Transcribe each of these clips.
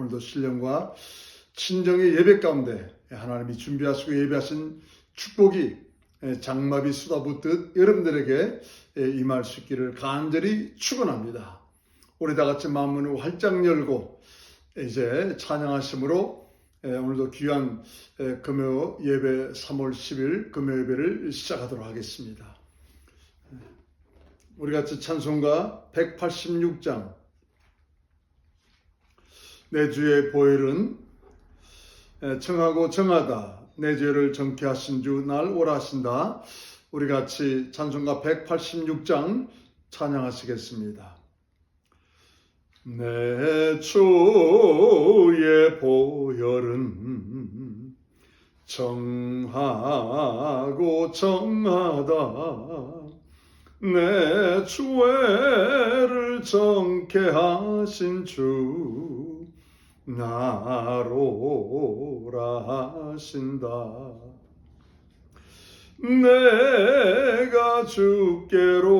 오늘도 신령과 친정의 예배 가운데 하나님이 준비하시고 예배하신 축복이 장마비 쏟아붓듯 여러분들에게 임할 수 있기를 간절히 축원합니다. 우리 다 같이 마음문을 활짝 열고 이제 찬양하심으로 오늘도 귀한 금요 예배 3월 10일 금요 예배를 시작하도록 하겠습니다. 우리 같이 찬송가 186장 내 주의 보혈은 청하고 정하다 내 죄를 정케 하신 주 날 오라 하신다. 우리 같이 찬송가 186장 찬양하시겠습니다. 내 주의 보혈은 정하고 정하다 내 죄를 정케 하신 주 나로라 하신다. 내가 주께로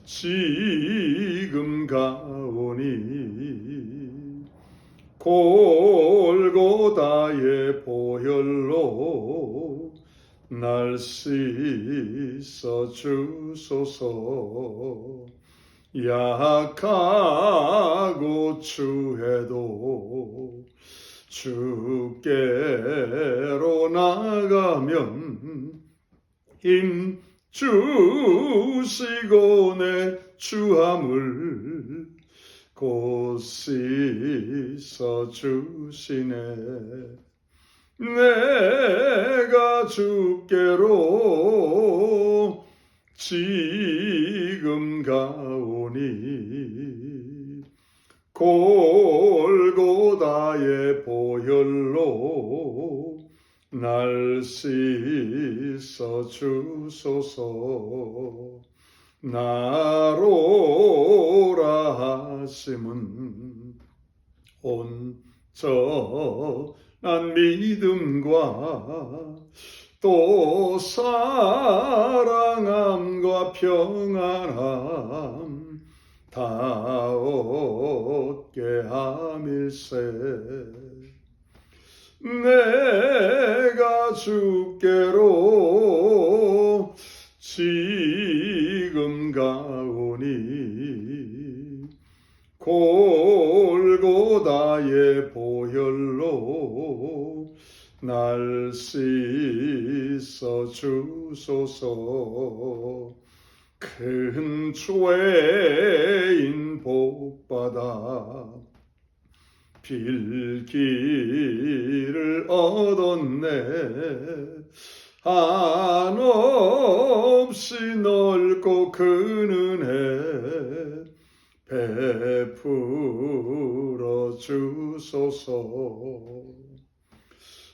지금 가오니 골고다의 보혈로 날 씻어 주소서. 약하고 추해도 주께로 나가면 힘 주시고 내 추함을 곧 씻어 주시네. 내가 주께로 지금 가오니 골고다의 보혈로 날 씻어 주소서. 나로라 하심은 온전한 믿음과 또 사랑함과 평안함 다 얻게 함일세. 내가 주께로 지금 가오니 골고다의 보혈로 날 씻어 주소서. 큰 죄인 복받아 빌기를 얻었네. 한없이 넓고 큰 은혜 베풀어 주소서.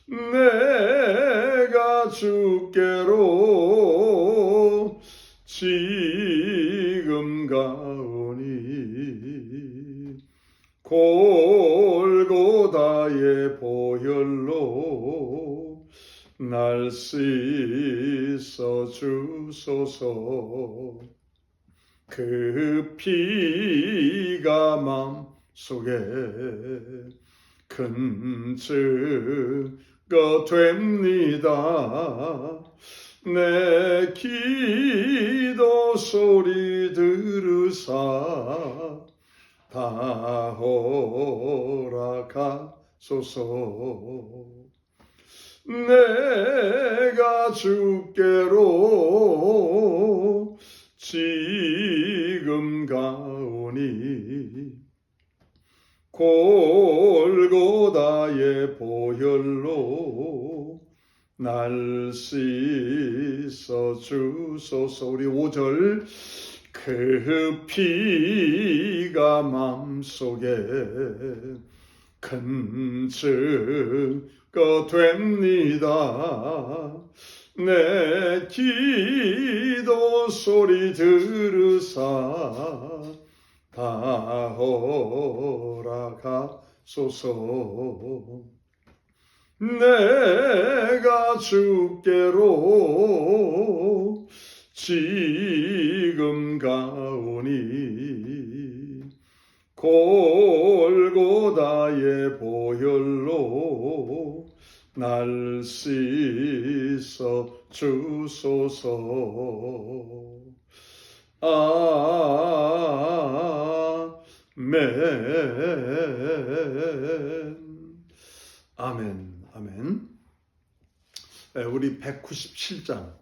내가 주께로 지금 가오니 골고다의 보혈로 날 씻어 주소서. 그 피가 맘속에 큰 증거 됩니다. 내 기도 소리 들으사 다 허락하소서. 내가 주께로 지금 가오니 골고다의 보혈로 날 씻어 주소서. 우리 5절 그 피가 맘속에 큰 증거 됩니다. 내 기도 소리 들으사 다 허락하소서. 내가 주께로 지금 가오니 골고다의 날 씻어 주소서. 아멘. 아멘. 우리 197장.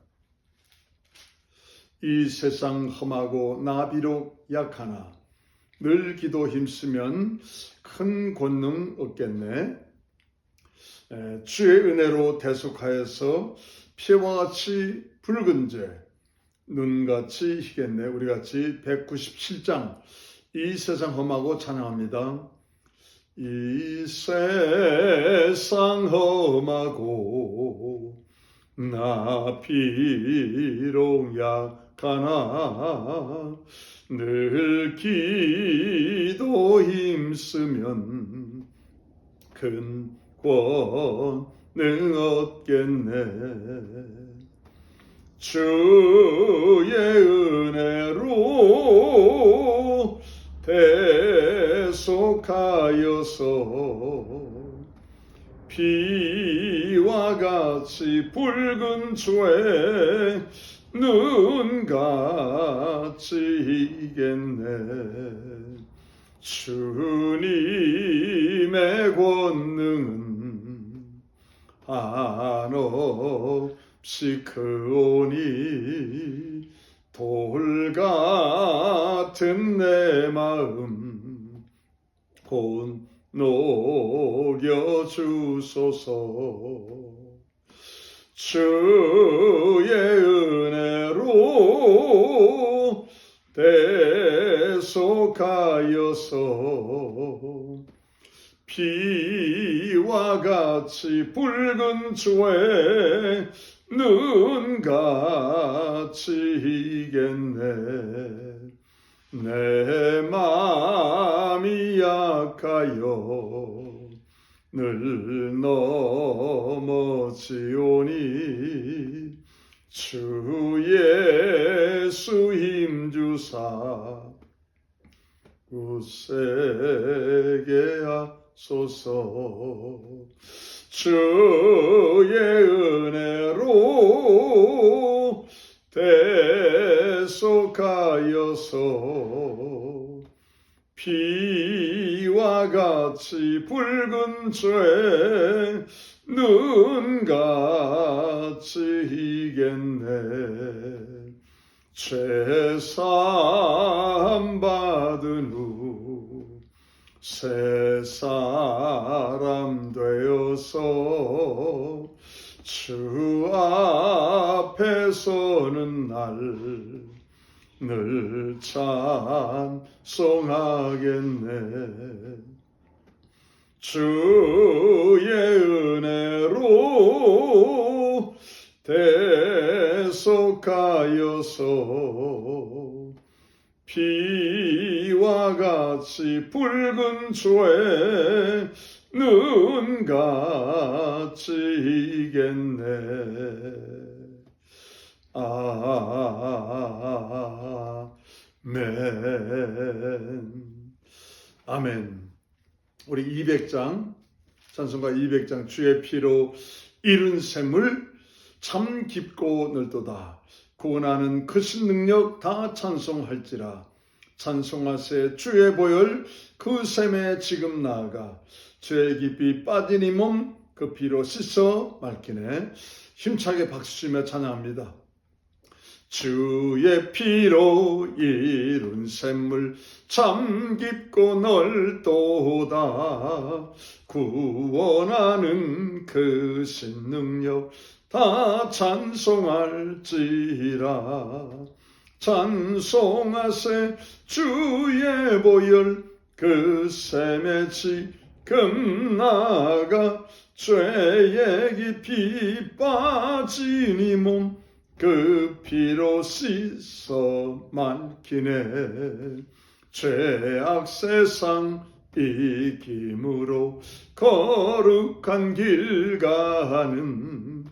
이 세상 험하고 나 비록 약하나 늘 기도 힘쓰면 큰 권능 얻겠네. 주의 은혜로 대속하여서 피와 같이 붉은 죄 눈같이 희겠네. 우리같이 197장 이 세상 험하고 찬양합니다. 이 세상 험하고 나 비록 약하나 늘 기도 힘쓰면 큰 권능 얻겠네. 주의 은혜로 대속하여서 피와 같이 붉은 죄 눈같이 희겠네. 주님의 권능은 한없이 크오니 돌 같은 내 마음 곧 녹여주소서. 주의 은혜로 대속하여서 피와 같이 붉은 죄 눈같이 희겠네. 내 마음이 약하여 늘 넘어지오니 주 예수 힘주사 굳세게 하소서. 주의 은혜로 대속하여서 피와 같이 붉은 죄 눈같이 희겠네. 죄사함 받은 후 새 사람 되어서 주 앞에 서는 날 늘 찬송하겠네. 주의 은혜로 대속하여서 피와 같이 붉은 죄 눈같이 희겠네. 아멘. 우리 200장 찬송가 200장 주의 피로 이룬 샘을 참 깊고 넓도다. 구원하는 크신 능력 다 찬송할지라. 찬송하세 주의 보혈 그 샘에 지금 나아가 죄 깊이 빠진 이 몸 그 피로 씻어 맑히네. 힘차게 박수치며 찬양합니다. 주의 피로 이룬 샘물 참 깊고 넓도다. 구원하는 그 신능력 다 찬송할지라. 찬송하세 주의 보혈 그 샘에 지금 나아가 죄에 깊이 빠진 이 몸 그 피로 씻어 맑히네. 죄악 세상 이김으로 거룩한 길 가는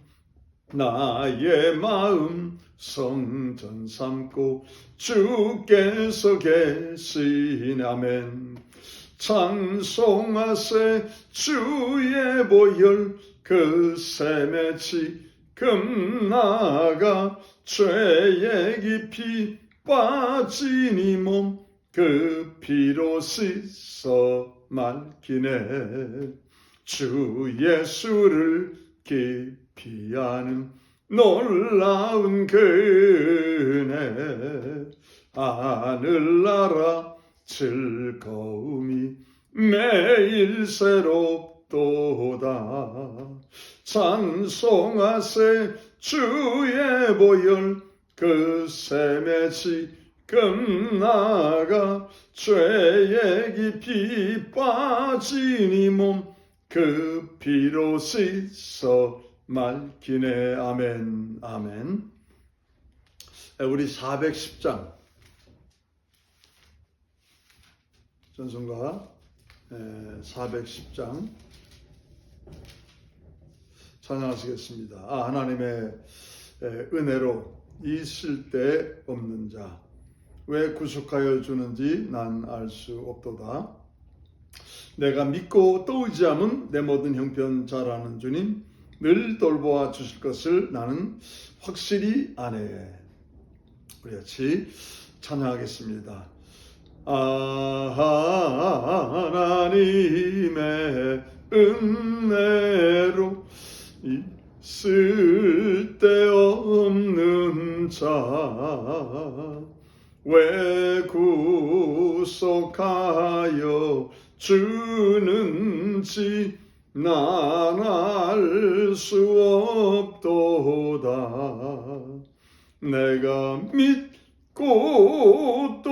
나의 마음 성전 삼고 주께서 계신 아멘. 찬송하세 주의 보혈 그 샘에 지금 나가 죄에 깊이 빠진 이 몸 그 피로 씻어 맑히네. 주 예수를 깊이 아는 놀라운 그네. 하늘나라 즐거움이 매일 새롭도다. 찬송하세 주의 보혈 그 샘에 지금 나가 죄에 깊이 빠진 이 몸 그 피로 씻어 맑히네. 아멘. 아멘. 우리 410장 전송가 410장 찬양하시겠습니다. 하나님의 은혜로 있을 데 없는 자 왜 구속하여 주는지 난 알 수 없도다. 내가 믿고 또 의지함은 내 모든 형편 잘 아는 주님 늘 돌보아 주실 것을 나는 확실히 아네. 우리 같이 찬양하겠습니다. 하나님의 은혜로 있을 데 없는 자 왜 구속하여 주는지 난 알 수 없도다. 내가 믿고 또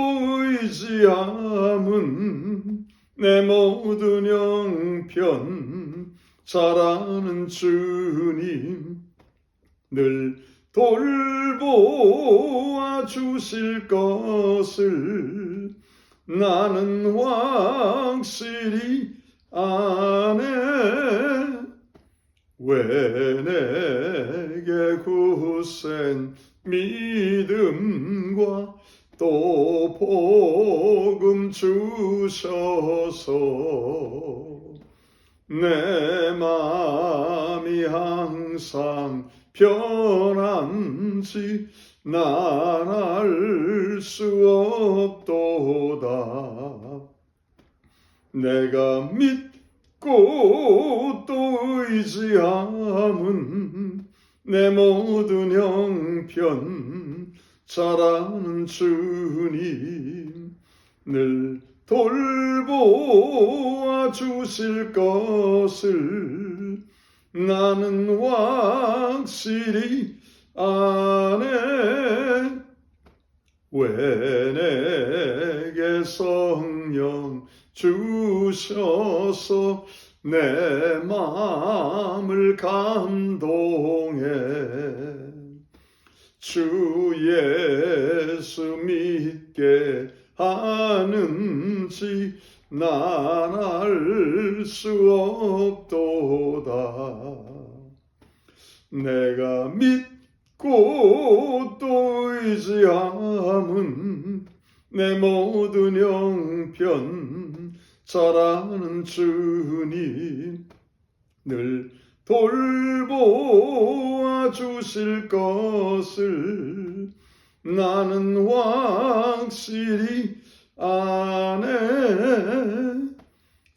의지함은 내 모든 형편 잘 아는 주님 늘 돌보아 주실 것을 나는 확실히 아네. 왜 내게 굳센 믿음과 또 복음 주셔서 내 마음이 항상 편한지 난 알 수 없도다. 내가 믿고 또 의지함은 내 모든 형편 잘 아는 주님 늘 돌보아 주실 것을 나는 확실히 아네. 왜 내게 성령 주셔서 내 마음을 감동해 주 예수 믿게 하는지 난 알 수 없도다. 내가 믿고 또 의지함은 내 모든 형편 잘 아는 주님 늘 돌보아 주실 것을 나는 확실히 아네.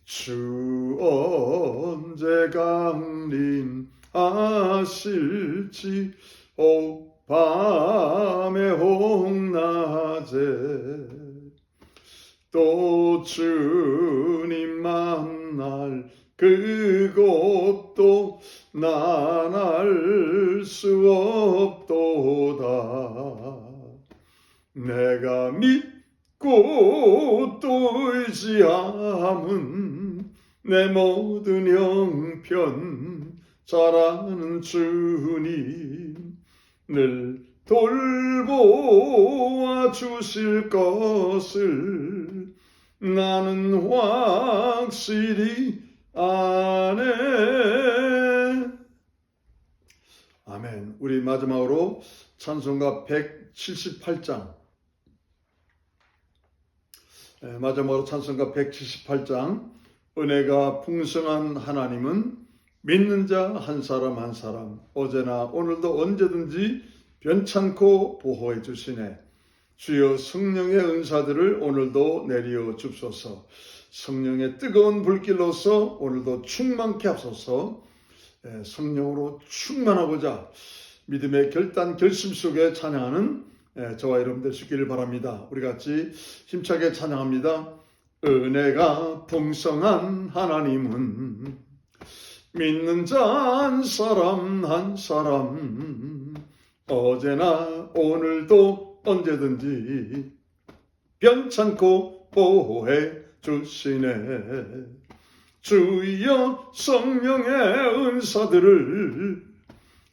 주 언제 강림하실지 밤에 홍낮에 또 주님 만날 그곳도 난 알 수 없도다. 내가 믿고 또 의지함은 내 모든 형편 잘 아는 주님 늘 돌보아 주실 것을 나는 확실히 아네. 아멘. 우리 마지막으로 찬송가 178장 마지막으로 찬송가 178장 은혜가 풍성한 하나님은 믿는 자 한 사람 한 사람 어제나 오늘도 언제든지 변찮고 보호해 주시네. 주여 성령의 은사들을 오늘도 내려 줍소서. 성령의 뜨거운 불길로서 오늘도 충만케 하소서. 성령으로 충만하고자 믿음의 결단 결심 속에 찬양하는 저와 여러분들 되시기를 바랍니다. 우리 같이 힘차게 찬양합니다. 은혜가 풍성한 하나님은 믿는 자 한 사람 한 사람 어제나 오늘도 언제든지 변찮고 보호해 주시네. 주여 성령의 은사들을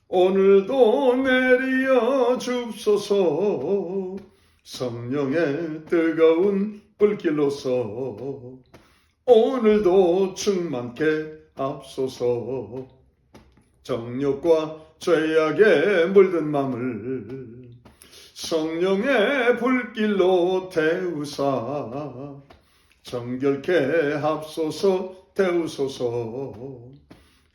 오늘도 내려 줍소서. 성령의 뜨거운 불길로서 오늘도 충만케 앞소서. 정욕과 죄악에 물든 맘을 성령의 불길로 태우사 정결케 합소서. 태우소서.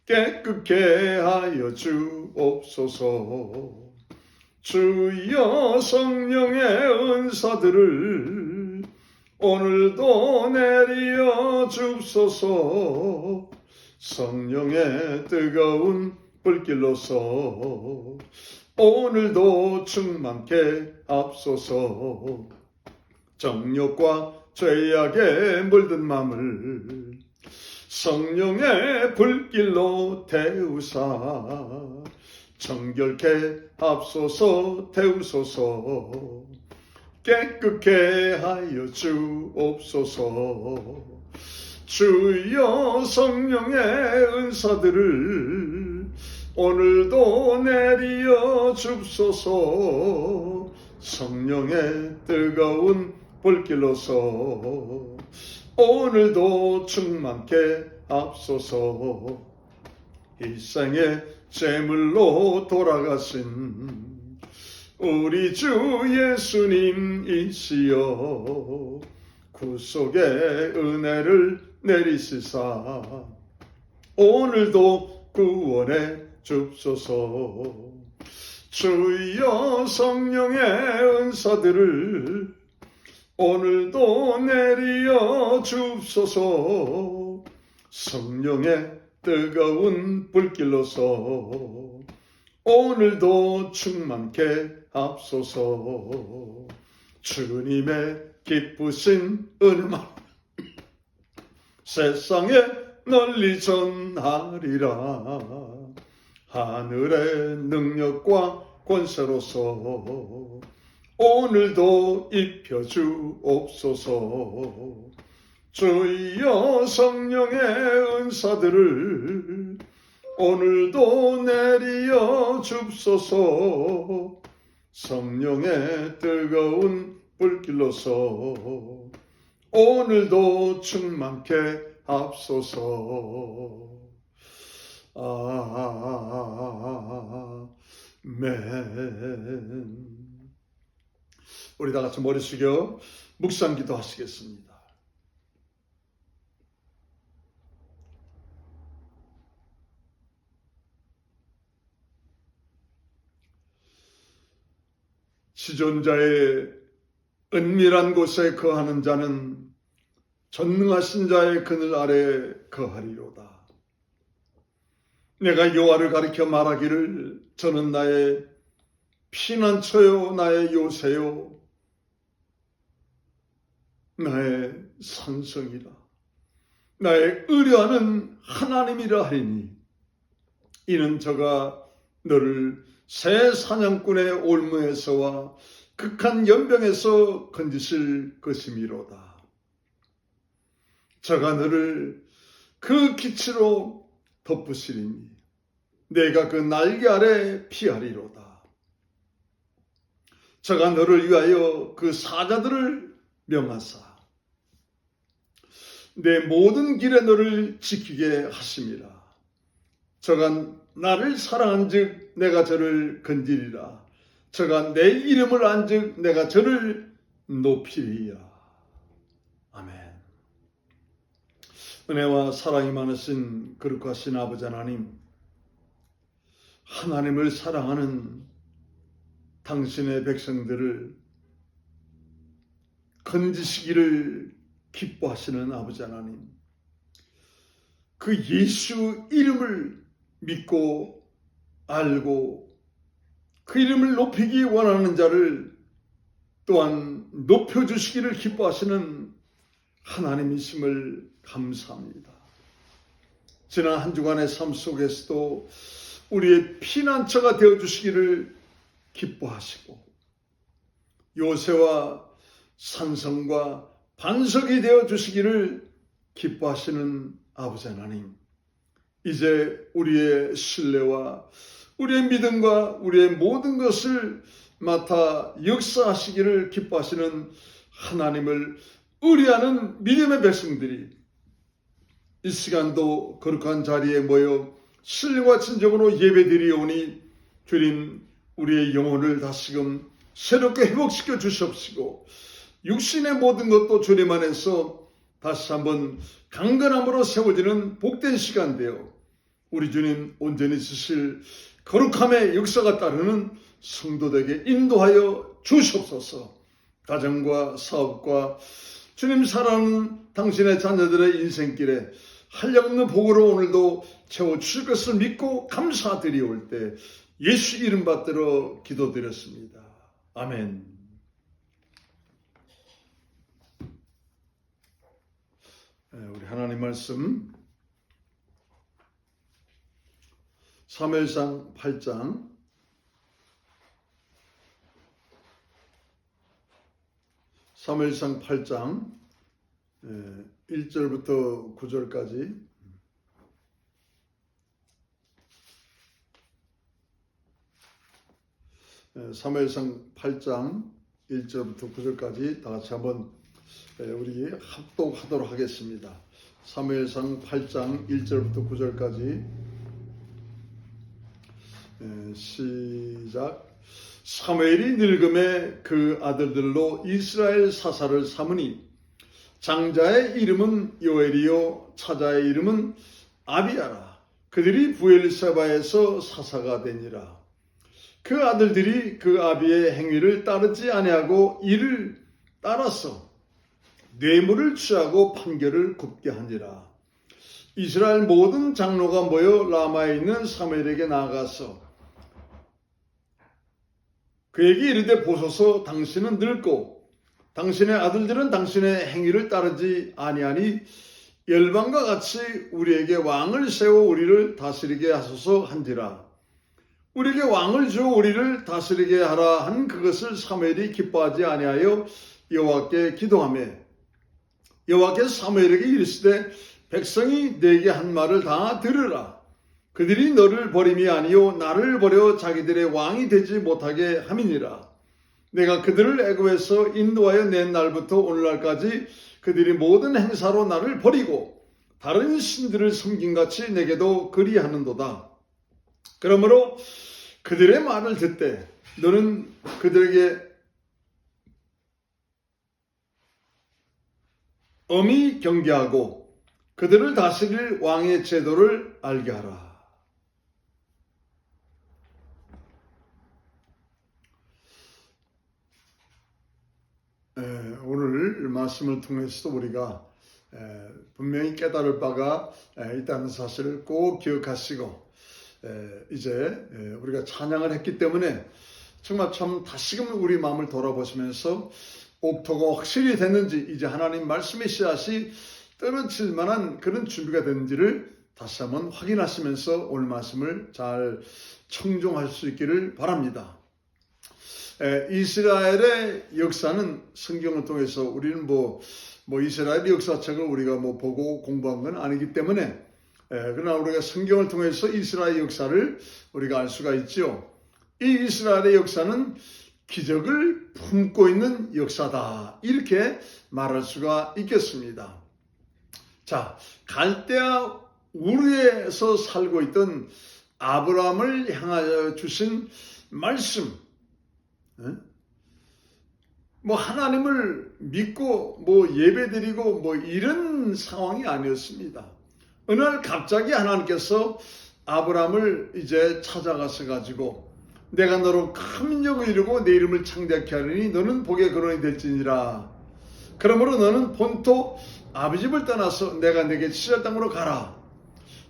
깨끗게 하여 주옵소서. 주여 성령의 은사들을 오늘도 내려 줍소서. 성령의 뜨거운 불길로서 오늘도 충만케 앞소서. 정욕과 죄악에 물든 맘을 성령의 불길로 태우사 정결케 앞소서. 태우소서. 깨끗게 하여 주옵소서. 주여 성령의 은사들을 오늘도 내려 줍소서. 성령의 뜨거운 불길로서 오늘도 충만케 앞소서. 일생의 제물로 돌아가신 우리 주 예수님이시여 구속의 은혜를 내리시사 오늘도 구원해 줍소서. 주여 성령의 은사들을 오늘도 내려 줍소서. 성령의 뜨거운 불길로서 오늘도 충만케 앞소서. 주님의 기쁘신 은혜만 세상에 널리 전하리라. 하늘의 능력과 권세로서 오늘도 입혀주옵소서. 주여 성령의 은사들을 오늘도 내려 줍소서. 성령의 뜨거운 불길로서 오늘도 충만케 앞소서. 아멘. 우리 다 같이 머리 숙여 묵상 기도하시겠습니다. 지존자의 은밀한 곳에 거하는 자는 전능하신 자의 그늘 아래 거하리로다. 내가 여호와를 가리켜 말하기를 저는 나의 피난처요 나의 요새요 나의 산성이라 나의 의뢰하는 하나님이라 하리니 이는 저가 너를 새 사냥꾼의 올무에서와 극한 연병에서 건지실 것이미로다. 저가 너를 그 기치로 덮으시리니 내가 그 날개 아래 피하리로다. 저가 너를 위하여 그 사자들을 명하사 내 모든 길에 너를 지키게 하심이라. 저가 나를 사랑한즉 내가 저를 건지리라. 저가 내 이름을 안즉 내가 저를 높이리라. 아멘. 은혜와 사랑이 많으신 거룩하신 아버지 하나님, 하나님을 사랑하는 당신의 백성들을 건지시기를 기뻐하시는 아버지 하나님, 그 예수 이름을 믿고 알고 그 이름을 높이기 원하는 자를 또한 높여주시기를 기뻐하시는 하나님이심을 감사합니다. 지난 한 주간의 삶 속에서도 우리의 피난처가 되어주시기를 기뻐하시고 요새와 산성과 반석이 되어주시기를 기뻐하시는 아버지 하나님, 이제 우리의 신뢰와 우리의 믿음과 우리의 모든 것을 맡아 역사하시기를 기뻐하시는 하나님을 의뢰하는 믿음의 백성들이 이 시간도 거룩한 자리에 모여 신뢰와 진정으로 예배드리오니 주님, 우리의 영혼을 다시금 새롭게 회복시켜 주시옵시고 육신의 모든 것도 주님 안에서 다시 한번 강건함으로 세워지는 복된 시간 되어 우리 주님 온전히 쓰실 거룩함의 역사가 따르는 성도들에게 인도하여 주시옵소서. 가정과 사업과 주님 사랑하는 당신의 자녀들의 인생길에 한량없는 복으로 오늘도 채워주실 것을 믿고 감사드리올 때 예수 이름 받들어 기도드렸습니다. 아멘. 우리 하나님 말씀 사무엘상 8장 1절부터 9절까지 사무엘상 8장 1절부터 9절까지 다 같이 한번 우리 합독하도록 하겠습니다. 사무엘상 8장 1절부터 9절까지 시작. 사무엘이 늙음에 그 아들들로 이스라엘 사사를 삼으니 장자의 이름은 요엘이요 차자의 이름은 아비야라. 그들이 부엘세바에서 사사가 되니라. 그 아들들이 그 아비의 행위를 따르지 아니하고 이를 따라서 뇌물을 취하고 판결을 굽게 하니라. 이스라엘 모든 장로가 모여 라마에 있는 사무엘에게 나아가서 그에게 이르되 보소서, 당신은 늙고 당신의 아들들은 당신의 행위를 따르지 아니하니 열방과 같이 우리에게 왕을 세워 우리를 다스리게 하소서 한지라. 우리에게 왕을 주어 우리를 다스리게 하라 한 그것을 사무엘이 기뻐하지 아니하여 여호와께 기도하며 여호와께서 사무엘에게 이르시되 백성이 내게 한 말을 다 들으라. 그들이 너를 버림이 아니요 나를 버려 자기들의 왕이 되지 못하게 함이니라. 내가 그들을 애굽에서 인도하여 낸 날부터 오늘날까지 그들이 모든 행사로 나를 버리고 다른 신들을 섬김같이 내게도 그리하는도다. 그러므로 그들의 말을 듣되 너는 그들에게 엄히 경계하고 그들을 다스릴 왕의 제도를 알게 하라. 오늘 말씀을 통해서도 우리가 분명히 깨달을 바가 있다는 사실을 꼭 기억하시고 이제 우리가 찬양을 했기 때문에 정말 참 다시금 우리 마음을 돌아보시면서 옥토가 확실히 됐는지 이제 하나님 말씀의 씨앗이 떨어질 만한 그런 준비가 됐는지를 다시 한번 확인하시면서 오늘 말씀을 잘 청종할 수 있기를 바랍니다. 이스라엘의 역사는 성경을 통해서 우리는 뭐 이스라엘 역사책을 우리가 보고 공부한 건 아니기 때문에 그러나 우리가 성경을 통해서 이스라엘 역사를 우리가 알 수가 있죠. 이 이스라엘의 역사는 기적을 품고 있는 역사다, 이렇게 말할 수가 있겠습니다. 자, 갈대아 우르에서 살고 있던 아브라함을 향하여 주신 말씀, 뭐 하나님을 믿고 뭐 예배드리고 뭐 이런 상황이 아니었습니다. 어느 날 갑자기 하나님께서 아브라함을 이제 찾아가서 가지고 내가 너로 큰 민족을 이루고 내 이름을 창대케 하리니 너는 복의 근원이 될지니라. 그러므로 너는 본토 아버지 집을 떠나서 내가 내게 치를 땅으로 가라.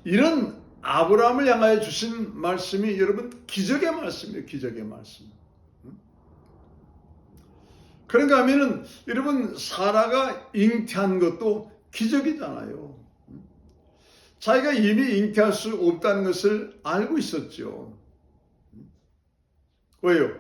이런 아브라함을 향하여 주신 말씀이 여러분 기적의 말씀이에요. 기적의 말씀. 그런가 하면은 여러분 사라가 잉태한 것도 기적이잖아요. 자기가 이미 잉태할 수 없다는 것을 알고 있었죠. 왜요?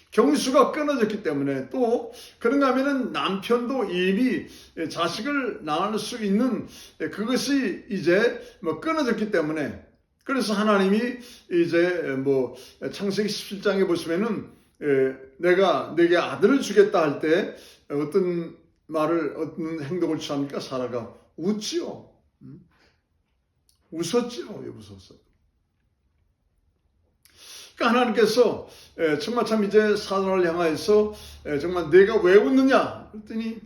경수가 끊어졌기 때문에, 또 그런가 하면은 남편도 이미 자식을 낳을 수 있는 그것이 이제 뭐 끊어졌기 때문에, 그래서 하나님이 이제 뭐 창세기 17장에 보시면은 내가 내게 아들을 주겠다 할 때 어떤 말을, 어떤 행동을 취합니까? 사라가 웃지요. 웃었지요. 웃었어요. 그러니까 하나님께서 정말 참 이제 사람을 향하여서 정말 내가 왜 웃느냐 그랬더니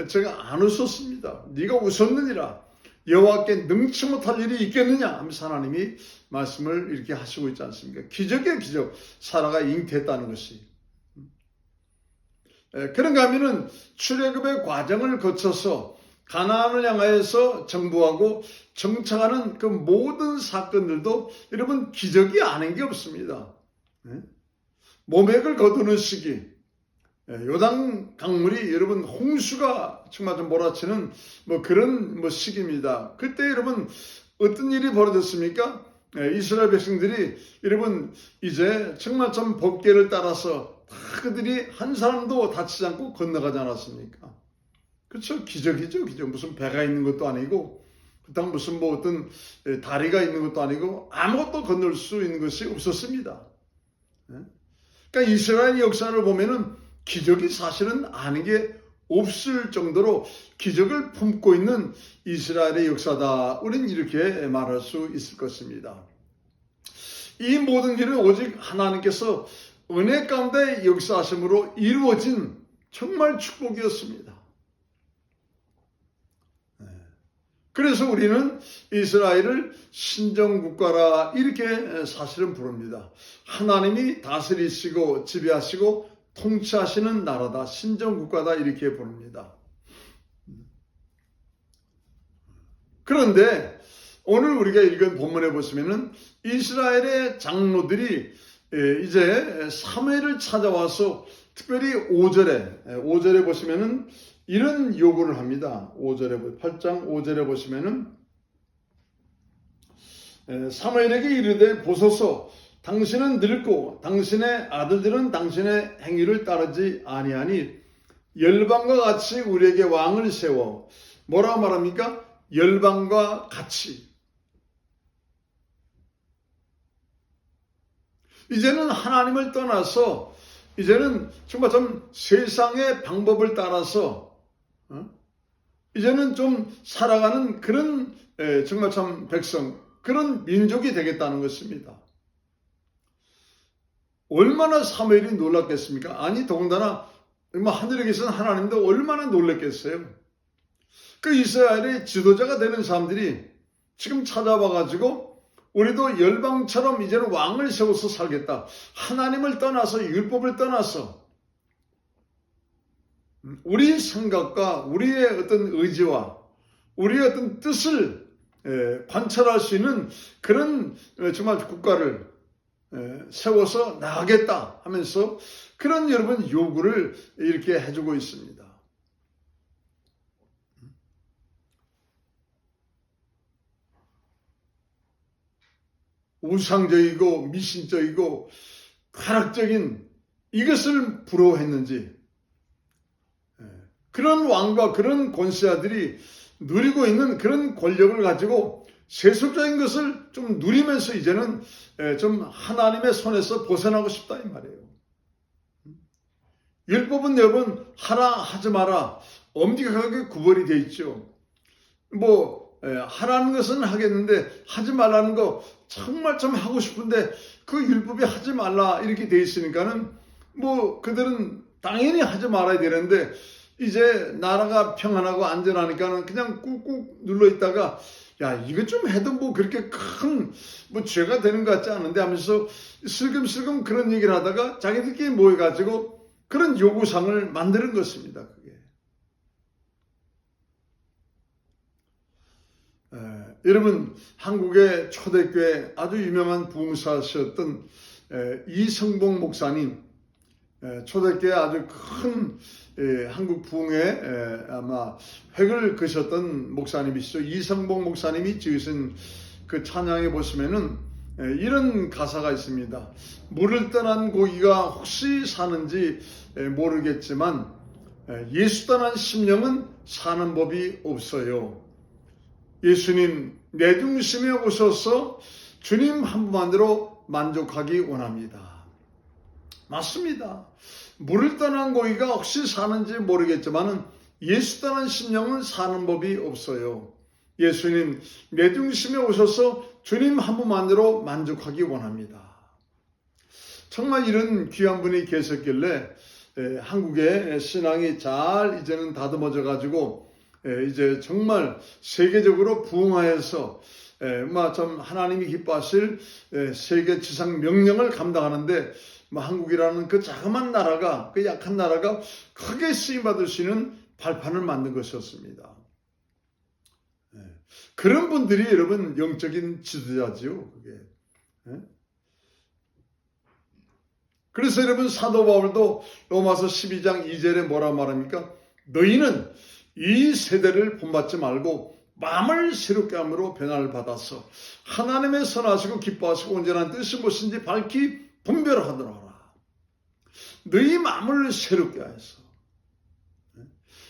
제가 안 웃었습니다. 네가 웃었느니라. 여호와께 능치 못할 일이 있겠느냐 하면서 하나님이 말씀을 이렇게 하시고 있지 않습니까? 기적이에요, 기적. 사라가 잉태했다는 것이. 그런가 하면은 출애굽의 과정을 거쳐서 가나안을 향하여서 정부하고 정착하는 그 모든 사건들도 여러분 기적이 아닌 게 없습니다. 모맥을 거두는 시기, 요단 강물이 여러분 홍수가 정말 좀 몰아치는 뭐 그런 뭐 시기입니다. 그때 여러분 어떤 일이 벌어졌습니까? 이스라엘 백성들이 여러분 이제 정말 좀 법궤를 따라서 다 그들이 한 사람도 다치지 않고 건너가지 않았습니까? 그렇죠? 기적이죠, 기적. 무슨 배가 있는 것도 아니고, 그렇다고 무슨 뭐 어떤 다리가 있는 것도 아니고 아무것도 건널 수 있는 것이 없었습니다. 그러니까 이스라엘 역사를 보면은 기적이 사실은 아닌 게 없을 정도로 기적을 품고 있는 이스라엘의 역사다. 우리는 이렇게 말할 수 있을 것입니다. 이 모든 일은 오직 하나님께서 은혜 가운데 역사하심으로 이루어진 정말 축복이었습니다. 그래서 우리는 이스라엘을 신정국가라 이렇게 사실은 부릅니다. 하나님이 다스리시고 지배하시고 통치하시는 나라다, 신정국가다 이렇게 부릅니다. 그런데 오늘 우리가 읽은 본문에 보시면은 이스라엘의 장로들이 이제 사무엘을 찾아와서 특별히 5절에 보시면은 이런 요구를 합니다. 8장 5절에 보시면은 사무엘에게 이르되 보소서 당신은 늙고 당신의 아들들은 당신의 행위를 따르지 아니하니 열방과 같이 우리에게 왕을 세워. 뭐라고 말합니까? 열방과 같이. 이제는 하나님을 떠나서 이제는 정말 좀 세상의 방법을 따라서 이제는 좀 살아가는 그런 정말 참 백성, 그런 민족이 되겠다는 것입니다. 얼마나 사무엘이 놀랐겠습니까? 아니 더군다나 하늘에 계신 하나님도 얼마나 놀랐겠어요. 그 이스라엘의 지도자가 되는 사람들이 지금 찾아와가지고 우리도 열방처럼 이제는 왕을 세워서 살겠다. 하나님을 떠나서, 율법을 떠나서 우리 생각과 우리의 어떤 의지와 우리의 어떤 뜻을 관철할 수 있는 그런 정말 국가를 세워서 나가겠다 하면서 그런 여러분 요구를 이렇게 해주고 있습니다. 우상적이고 미신적이고 쾌락적인 이것을 부러워했는지, 그런 왕과 그런 권세자들이 누리고 있는 그런 권력을 가지고 세속적인 것을 좀 누리면서 이제는 좀 하나님의 손에서 벗어나고 싶다 이 말이에요. 율법은 여러분 하라 하지 마라 엄격하게 구별이 되어 있죠. 하라는 것은 하겠는데 하지 말라는 거 정말 좀 하고 싶은데 그 율법이 하지 말라 이렇게 되어 있으니까는 그들은 당연히 하지 말아야 되는데 이제 나라가 평안하고 안전하니까는 그냥 꾹꾹 눌러 있다가 야, 이거 좀 해도 뭐 그렇게 큰 뭐 죄가 되는 것 같지 않은데 하면서 슬금슬금 그런 얘기를 하다가 자기들끼리 모여가지고 그런 요구사항을 만드는 것입니다. 그게. 여러분, 한국의 초대교회 아주 유명한 부흥사셨던 이성봉 목사님, 초대교회 아주 큰 한국 부흥에 아마 획을 그셨던 목사님이시죠. 이성봉 목사님이 지으신 그 찬양에 보시면은 이런 가사가 있습니다. 물을 떠난 고기가 혹시 사는지 모르겠지만 예수 떠난 심령은 사는 법이 없어요. 예수님 내 중심에 오셔서 주님 한 분만으로 만족하기 원합니다. 맞습니다. 물을 떠난 고기가 혹시 사는지 모르겠지만 예수 떠난 심령은 사는 법이 없어요. 예수님 내 중심에 오셔서 주님 한 분만으로 만족하기 원합니다. 정말 이런 귀한 분이 계셨길래 한국의 신앙이 잘 이제는 다듬어져 가지고 이제 정말 세계적으로 부흥하여서 좀 하나님이 기뻐하실 세계 지상 명령을 감당하는데 한국이라는 그 자그마한 나라가, 그 약한 나라가 크게 쓰임받을 수 있는 발판을 만든 것이었습니다. 그런 분들이 여러분 영적인 지도자지요. 그게. 그래서 여러분 사도 바울도 로마서 12장 2절에 뭐라 말합니까? 너희는 이 세대를 본받지 말고 마음을 새롭게 함으로 변화를 받아서 하나님의 선하시고 기뻐하시고 온전한 뜻이 무엇인지 밝히 분별하도록 하라. 너희 마음을 새롭게 하여서.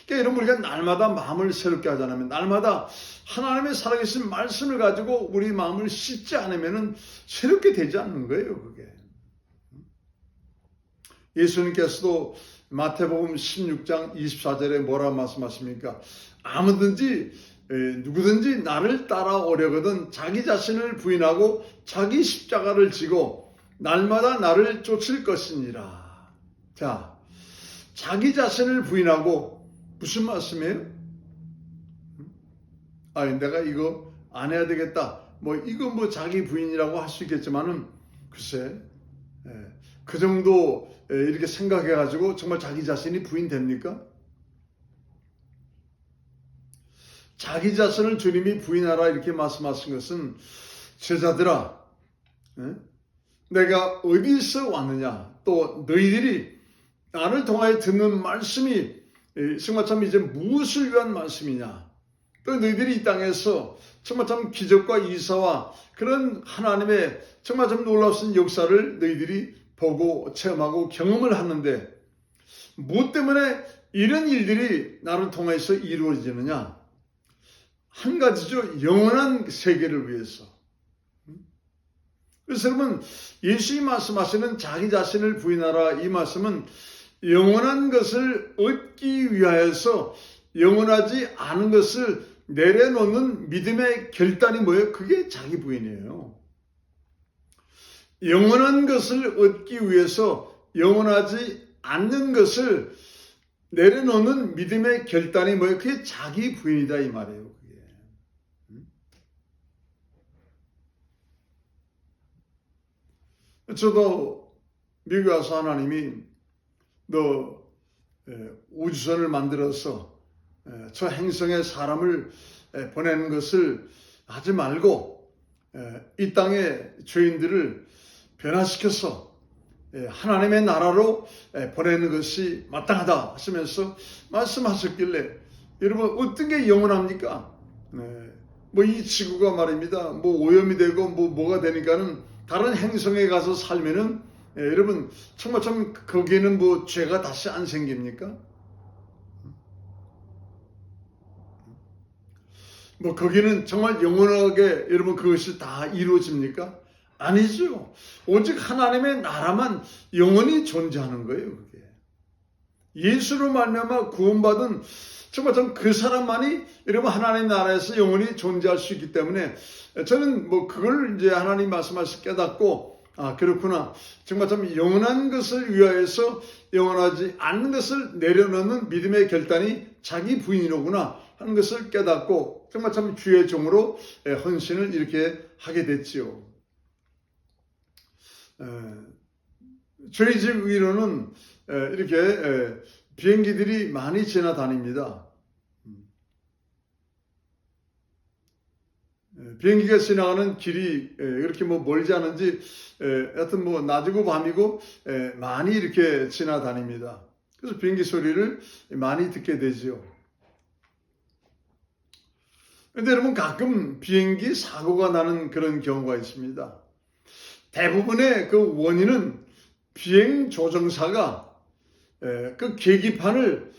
그러니까 여러분 우리가 날마다 마음을 새롭게 하잖아요. 날마다 하나님의 살아계신 말씀을 가지고 우리 마음을 씻지 않으면 새롭게 되지 않는 거예요. 그게. 예수님께서도 마태복음 16장 24절에 뭐라 말씀하십니까? 아무든지 누구든지 나를 따라오려거든 자기 자신을 부인하고 자기 십자가를 지고 날마다 나를 쫓을 것이니라. 자, 자기 자신을 부인하고 무슨 말씀이에요? 내가 이거 안 해야 되겠다. 이거 자기 부인이라고 할 수 있겠지만은 글쎄, 그 정도 이렇게 생각해가지고 정말 자기 자신이 부인됩니까? 자기 자신을 주님이 부인하라 이렇게 말씀하신 것은 제자들아, 내가 어디서 왔느냐, 또 너희들이 나를 통하여 듣는 말씀이 정말 참 이제 무엇을 위한 말씀이냐, 또 너희들이 이 땅에서 정말 참 기적과 이사와 그런 하나님의 정말 참 놀라운 역사를 너희들이 보고 체험하고 경험을 하는데 무엇 때문에 이런 일들이 나를 통해서 이루어지느냐? 한 가지죠. 영원한 세계를 위해서. 그래서 여러분 예수님이 말씀하시는 자기 자신을 부인하라 이 말씀은 영원한 것을 얻기 위하여서 영원하지 않은 것을 내려놓는 믿음의 결단이 뭐예요? 그게 자기 부인이에요. 영원한 것을 얻기 위해서 영원하지 않는 것을 내려놓는 믿음의 결단이 뭐예요? 그게 자기 부인이다 이 말이에요. 그게. 저도 미국에 와서 하나님이 너 우주선을 만들어서 저 행성에 사람을 보내는 것을 하지 말고 이 땅의 죄인들을 변화시켜서 하나님의 나라로 보내는 것이 마땅하다 하시면서 말씀하셨길래 여러분 어떤 게 영원합니까? 이 지구가 말입니다. 오염이 되고 뭐가 되니까는 다른 행성에 가서 살면은 여러분 정말 참 거기에는 죄가 다시 안 생깁니까? 거기는 정말 영원하게 여러분 그것이 다 이루어집니까? 아니죠. 오직 하나님의 나라만 영원히 존재하는 거예요. 그게. 예수로 말미암아 구원받은 정말 참 그 사람만이 여러분 하나님 나라에서 영원히 존재할 수 있기 때문에 저는 그걸 이제 하나님 말씀하셔서 깨닫고 그렇구나. 정말 참 영원한 것을 위하여서 영원하지 않는 것을 내려놓는 믿음의 결단이 자기 부인이로구나 하는 것을 깨닫고 정말 참 주의 종으로 헌신을 이렇게 하게 됐지요. 저희 집 위로는 이렇게 비행기들이 많이 지나다닙니다. 비행기가 지나가는 길이 그렇게 멀지 않은지 하여튼 낮이고 밤이고 많이 이렇게 지나다닙니다. 그래서 비행기 소리를 많이 듣게 되지요. 그런데 여러분 가끔 비행기 사고가 나는 그런 경우가 있습니다. 대부분의 그 원인은 비행 조종사가 그 계기판을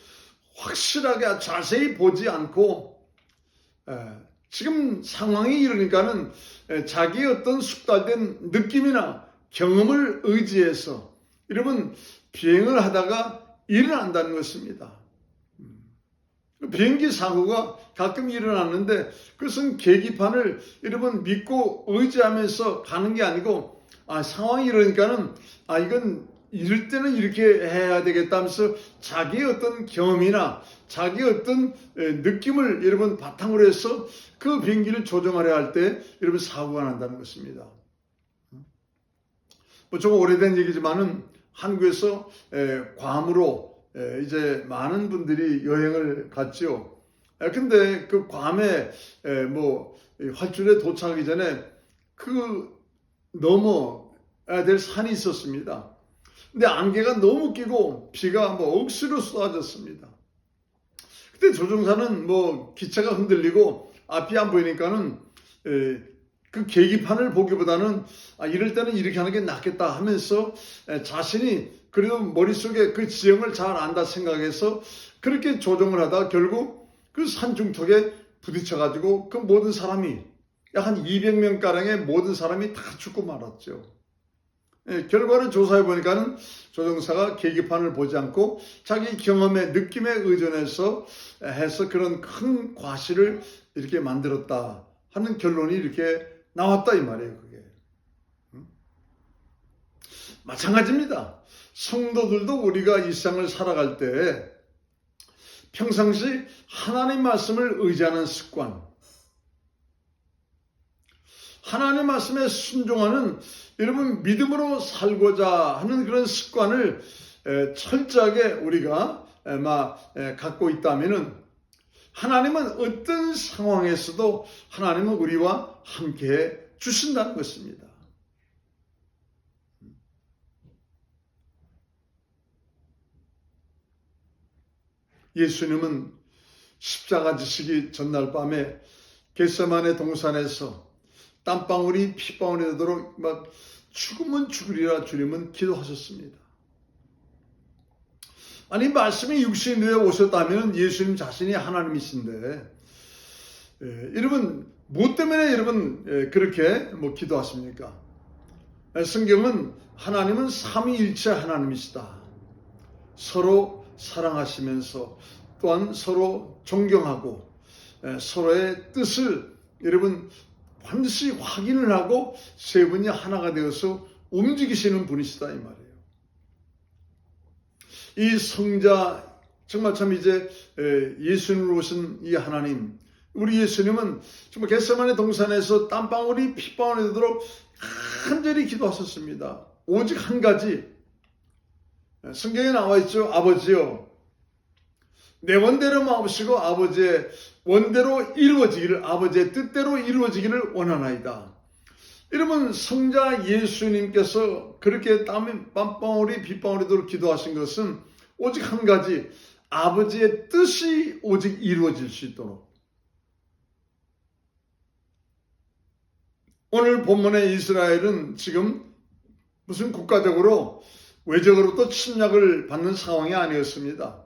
확실하게 자세히 보지 않고 지금 상황이 이러니까는 자기의 어떤 숙달된 느낌이나 경험을 의지해서 여러분 비행을 하다가 일어난다는 것입니다. 비행기 사고가 가끔 일어났는데 그것은 계기판을 여러분 믿고 의지하면서 가는 게 아니고 상황이 이러니까는 이건 이럴 때는 이렇게 해야 되겠다 하면서 자기의 어떤 경험이나 자기의 어떤 느낌을 여러분 바탕으로 해서 그 비행기를 조종하려 할 때 여러분 사고가 난다는 것입니다. 좀 오래된 얘기지만은 한국에서 괌으로 이제 많은 분들이 여행을 갔죠. 근데 그 괌에 활주로에 도착하기 전에 그 넘어야 될 산이 있었습니다. 근데 안개가 너무 끼고 비가 억수로 쏟아졌습니다. 그때 조종사는 기차가 흔들리고 앞이 안 보이니까는 그 계기판을 보기보다는 이럴 때는 이렇게 하는 게 낫겠다 하면서 자신이 그래도 머릿속에 그 지형을 잘 안다 생각해서 그렇게 조종을 하다 결국 그 산중턱에 부딪혀가지고 그 모든 사람이 약 한 200명가량의 모든 사람이 다 죽고 말았죠. 결과를 조사해 보니까는 조종사가 계기판을 보지 않고 자기 경험의 느낌에 의존해서 해서 그런 큰 과실을 이렇게 만들었다 하는 결론이 이렇게 나왔다 이 말이에요. 그게 마찬가지입니다. 성도들도 우리가 이 세상을 살아갈 때 평상시 하나님 말씀을 의지하는 습관, 하나님 말씀에 순종하는 여러분 믿음으로 살고자 하는 그런 습관을 철저하게 우리가 갖고 있다면은 하나님은 어떤 상황에서도 하나님은 우리와 함께 주신다는 것입니다. 예수님은 십자가 지시기 전날 밤에 겟세마네 동산에서 땀방울이 핏방울이 되도록 죽으면 죽으리라 주님은 기도하셨습니다. 아니 말씀이 육신이 되어 오셨다면 예수님 자신이 하나님이신데 여러분 무엇 때문에 여러분 그렇게 기도하십니까? 성경은 하나님은 삼위일체 하나님이시다. 서로 사랑하시면서 또한 서로 존경하고 서로의 뜻을 여러분 반드시 확인을 하고 세 분이 하나가 되어서 움직이시는 분이시다 이 말이에요. 이 성자 정말 참 이제 예수님으로 오신 이 하나님, 우리 예수님은 정말 겟세마네 동산에서 땀방울이 핏방울이 되도록 간절히 기도하셨습니다. 오직 한 가지, 성경에 나와 있죠. 아버지요, 내 원대로 마옵시고 아버지의 원대로 이루어지기를, 아버지의 뜻대로 이루어지기를 원하나이다. 여러분 성자 예수님께서 그렇게 땀방울이 빗방울이 되도록 기도하신 것은 오직 한 가지, 아버지의 뜻이 오직 이루어질 수 있도록. 오늘 본문의 이스라엘은 지금 무슨 국가적으로 외적으로부터 침략을 받는 상황이 아니었습니다.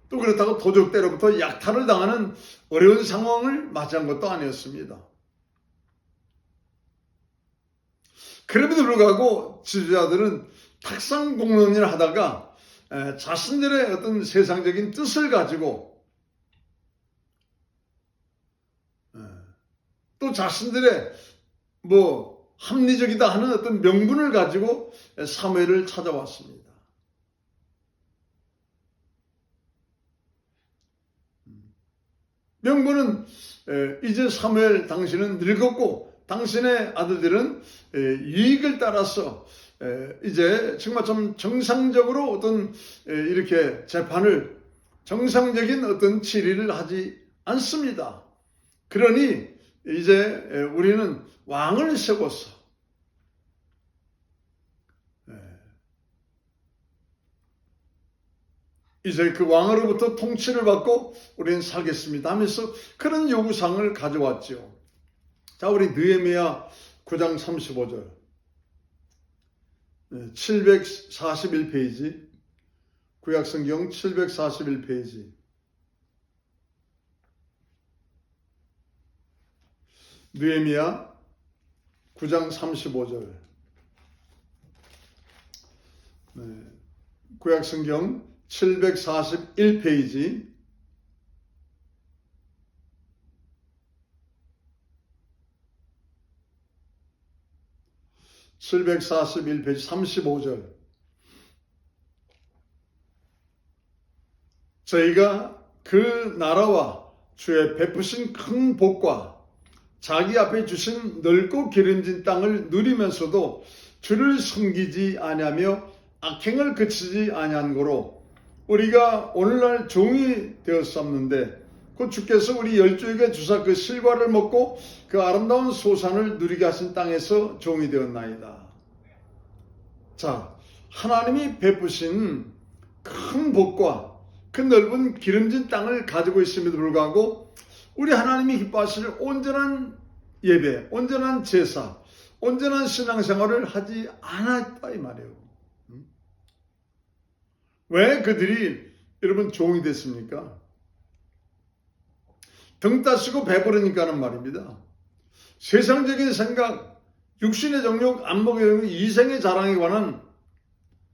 또 그렇다고 도적대로부터 약탈을 당하는 어려운 상황을 맞이한 것도 아니었습니다. 그럼에도 불구하고 지도자들은 탁상공론을 하다가 자신들의 어떤 세상적인 뜻을 가지고 또 자신들의 합리적이다 하는 어떤 명분을 가지고 사무엘을 찾아왔습니다. 명분은 이제 사무엘 당신은 늙었고 당신의 아들들은 이익을 따라서 이제 정말 좀 정상적으로 어떤 이렇게 재판을 정상적인 어떤 처리를 하지 않습니다. 그러니 이제 우리는 왕을 세워서 이제 그 왕으로부터 통치를 받고 우리는 살겠습니다 하면서 그런 요구사항을 가져왔죠. 자, 우리 느헤미야 9장 35절 741페이지 구약성경 741페이지 느헤미야 9장 35절 구약성경 741페이지 35절 저희가 그 나라와 주의 베푸신 큰 복과 자기 앞에 주신 넓고 기름진 땅을 누리면서도 주를 섬기지 아니하며 악행을 그치지 아니한 고로 우리가 오늘날 종이 되었었는데 그 주께서 우리 열조에게 주사 그 실과를 먹고 그 아름다운 소산을 누리게 하신 땅에서 종이 되었나이다. 자, 하나님이 베푸신 큰 복과 그 넓은 기름진 땅을 가지고 있음에도 불구하고 우리 하나님이 기뻐하실 온전한 예배, 온전한 제사, 온전한 신앙생활을 하지 않았다 이 말이에요. 왜 그들이 여러분 종이 됐습니까? 등 따시고 배부르니까는 말입니다. 세상적인 생각, 육신의 정욕, 안목의 정욕, 이생의 자랑에 관한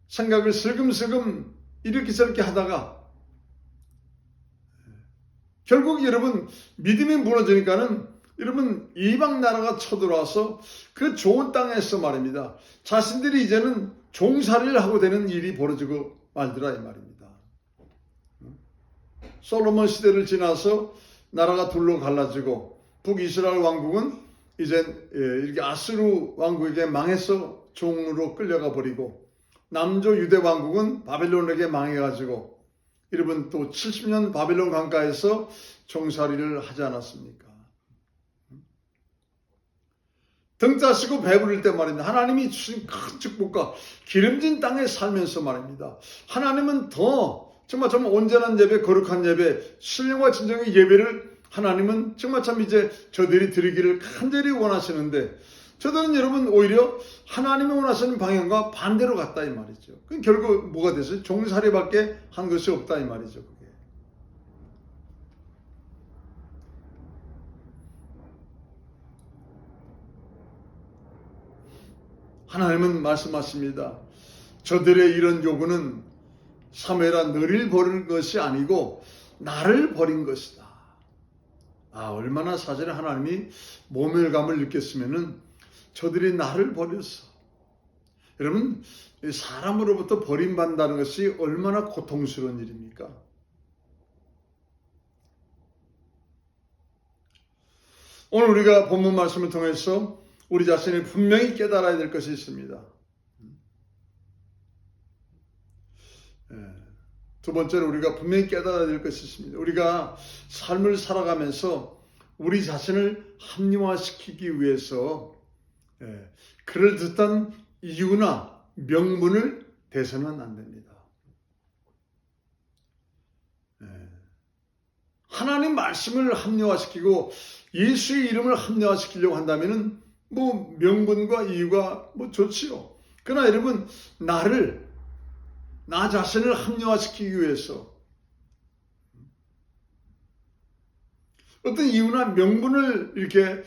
생각을 슬금슬금 이렇게 저렇게 하다가 결국 여러분 믿음이 무너지니까는 여러분 이방 나라가 쳐들어와서 그 좋은 땅에서 말입니다. 자신들이 이제는 종살이를 하고 되는 일이 벌어지고 말더라 이 말입니다. 솔로몬 시대를 지나서 나라가 둘로 갈라지고 북이스라엘 왕국은 이제 이렇게 아수르 왕국에게 망해서 종으로 끌려가 버리고 남조 유대 왕국은 바벨론에게 망해가지고 여러분 또 70년 바벨론 강가에서 종살이를 하지 않았습니까? 등 따시고 배부를 때 말입니다. 하나님이 주신 큰 축복과 기름진 땅에 살면서 말입니다. 하나님은 더 정말 온전한 예배, 거룩한 예배, 신령과 진정의 예배를 하나님은 정말 참 이제 저들이 드리기를 간절히 원하시는데 저들은 여러분 오히려 하나님이 원하시는 방향과 반대로 갔다 이 말이죠. 그럼 결국 뭐가 됐어요? 종살이밖에 한 것이 없다 이 말이죠. 그게. 하나님은 말씀하십니다. 저들의 이런 요구는 사무엘아 너를 버린 것이 아니고 나를 버린 것이다. 아, 얼마나 사전에 하나님이 모멸감을 느꼈으면은 저들이 나를 버렸어. 여러분, 사람으로부터 버림받는다는 것이 얼마나 고통스러운 일입니까? 오늘 우리가 본문 말씀을 통해서 우리 자신이 분명히 깨달아야 될 것이 있습니다. 두 번째로 우리가 분명히 깨달아야 될 것이 있습니다. 우리가 삶을 살아가면서 우리 자신을 합리화시키기 위해서 그럴듯한 이유나 명분을 대서는 안 됩니다. 하나님 말씀을 합리화시키고 예수의 이름을 합리화시키려고 한다면은 뭐 명분과 이유가 뭐 좋지요. 그러나 여러분 나 자신을 합리화시키기 위해서 어떤 이유나 명분을 이렇게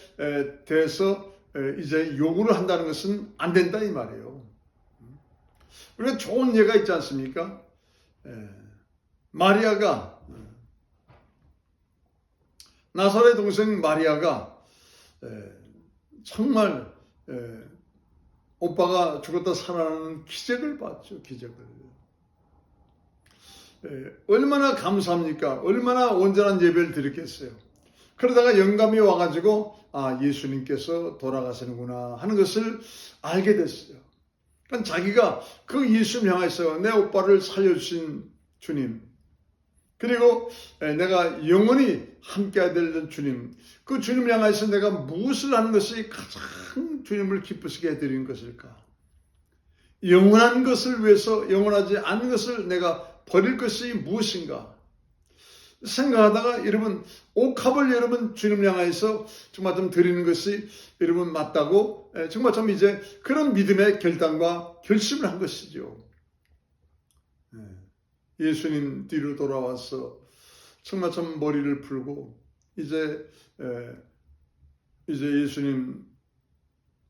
대해서 이제 요구를 한다는 것은 안 된다 이 말이에요. 우리가 좋은 예가 있지 않습니까? 마리아가 나사렛 동생 마리아가 정말 오빠가 죽었다 살아나는 기적을 봤죠. 기적을. 얼마나 감사합니까? 얼마나 온전한 예배를 드렸겠어요. 그러다가 영감이 와가지고 예수님께서 돌아가시는구나 하는 것을 알게 됐어요. 그러니까 자기가 그 예수님 향해서 내 오빠를 살려주신 주님, 그리고 내가 영원히 함께해야 될 주님, 그 주님을 향해서 내가 무엇을 하는 것이 가장 주님을 기쁘시게 해드리는 것일까? 영원한 것을 위해서 영원하지 않은 것을 내가 버릴 것이 무엇인가? 생각하다가 여러분 옥합을 여러분 주님을 향해서 정말 좀 드리는 것이 여러분 맞다고 정말 좀 이제 그런 믿음의 결단과 결심을 한 것이죠. 예수님 뒤로 돌아와서 정말 좀 머리를 풀고 이제 예수님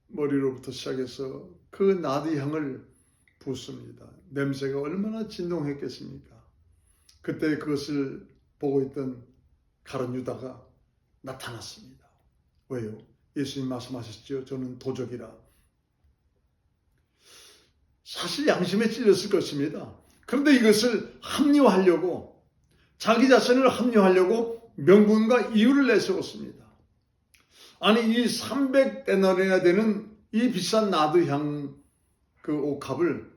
머리로부터 시작해서 그 나드 향을 붓습니다. 냄새가 얼마나 진동했겠습니까? 그때 그것을 보고 있던 가룟 유다가 나타났습니다. 왜요? 예수님 말씀하셨죠. 저는 도적이라. 사실 양심에 찔렸을 것입니다. 그런데 이것을 합리화하려고, 자기 자신을 합리화하려고 명분과 이유를 내세웠습니다. 아니 이 300데나리나 되는 이 비싼 나드향 그 옥합을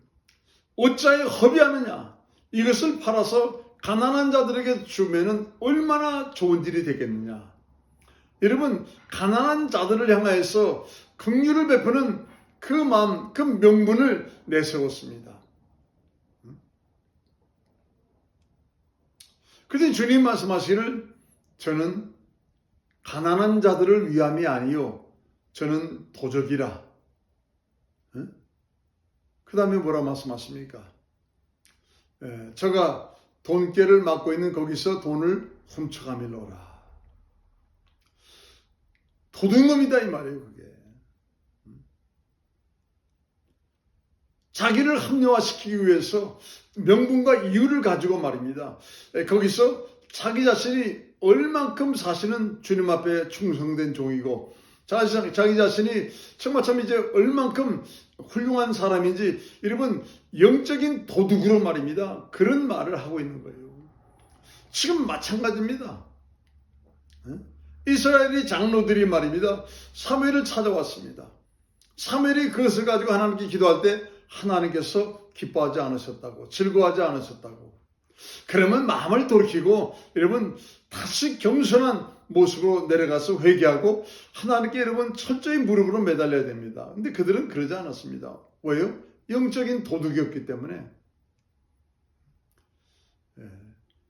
어찌하여 허비하느냐? 이것을 팔아서 가난한 자들에게 주면은 얼마나 좋은 일이 되겠느냐? 여러분, 가난한 자들을 향하여서 긍휼을 베푸는 그 마음, 그 명분을 내세웠습니다. 그런데 주님 말씀하시기를 저는 가난한 자들을 위함이 아니요 저는 도적이라. 그 다음에 뭐라 말씀하십니까? 저가 돈깨를 맡고 있는 거기서 돈을 훔쳐가밀로라. 도둑놈이다 이 말이에요. 그게. 자기를 합리화시키기 위해서 명분과 이유를 가지고 말입니다. 거기서 자기 자신이 얼만큼 사실은 주님 앞에 충성된 종이고 자기 자신이 정말 참 이제 얼만큼 훌륭한 사람인지 여러분 영적인 도둑으로 말입니다. 그런 말을 하고 있는 거예요. 지금 마찬가지입니다. 이스라엘의 장로들이 말입니다. 사무엘을 찾아왔습니다. 사무엘이 그것을 가지고 하나님께 기도할 때 하나님께서 기뻐하지 않으셨다고, 즐거워하지 않으셨다고. 그러면 마음을 돌이키고 여러분 다시 겸손한 모습으로 내려가서 회개하고 하나님께 여러분 철저히 무릎으로 매달려야 됩니다. 근데 그들은 그러지 않았습니다. 왜요? 영적인 도둑이었기 때문에.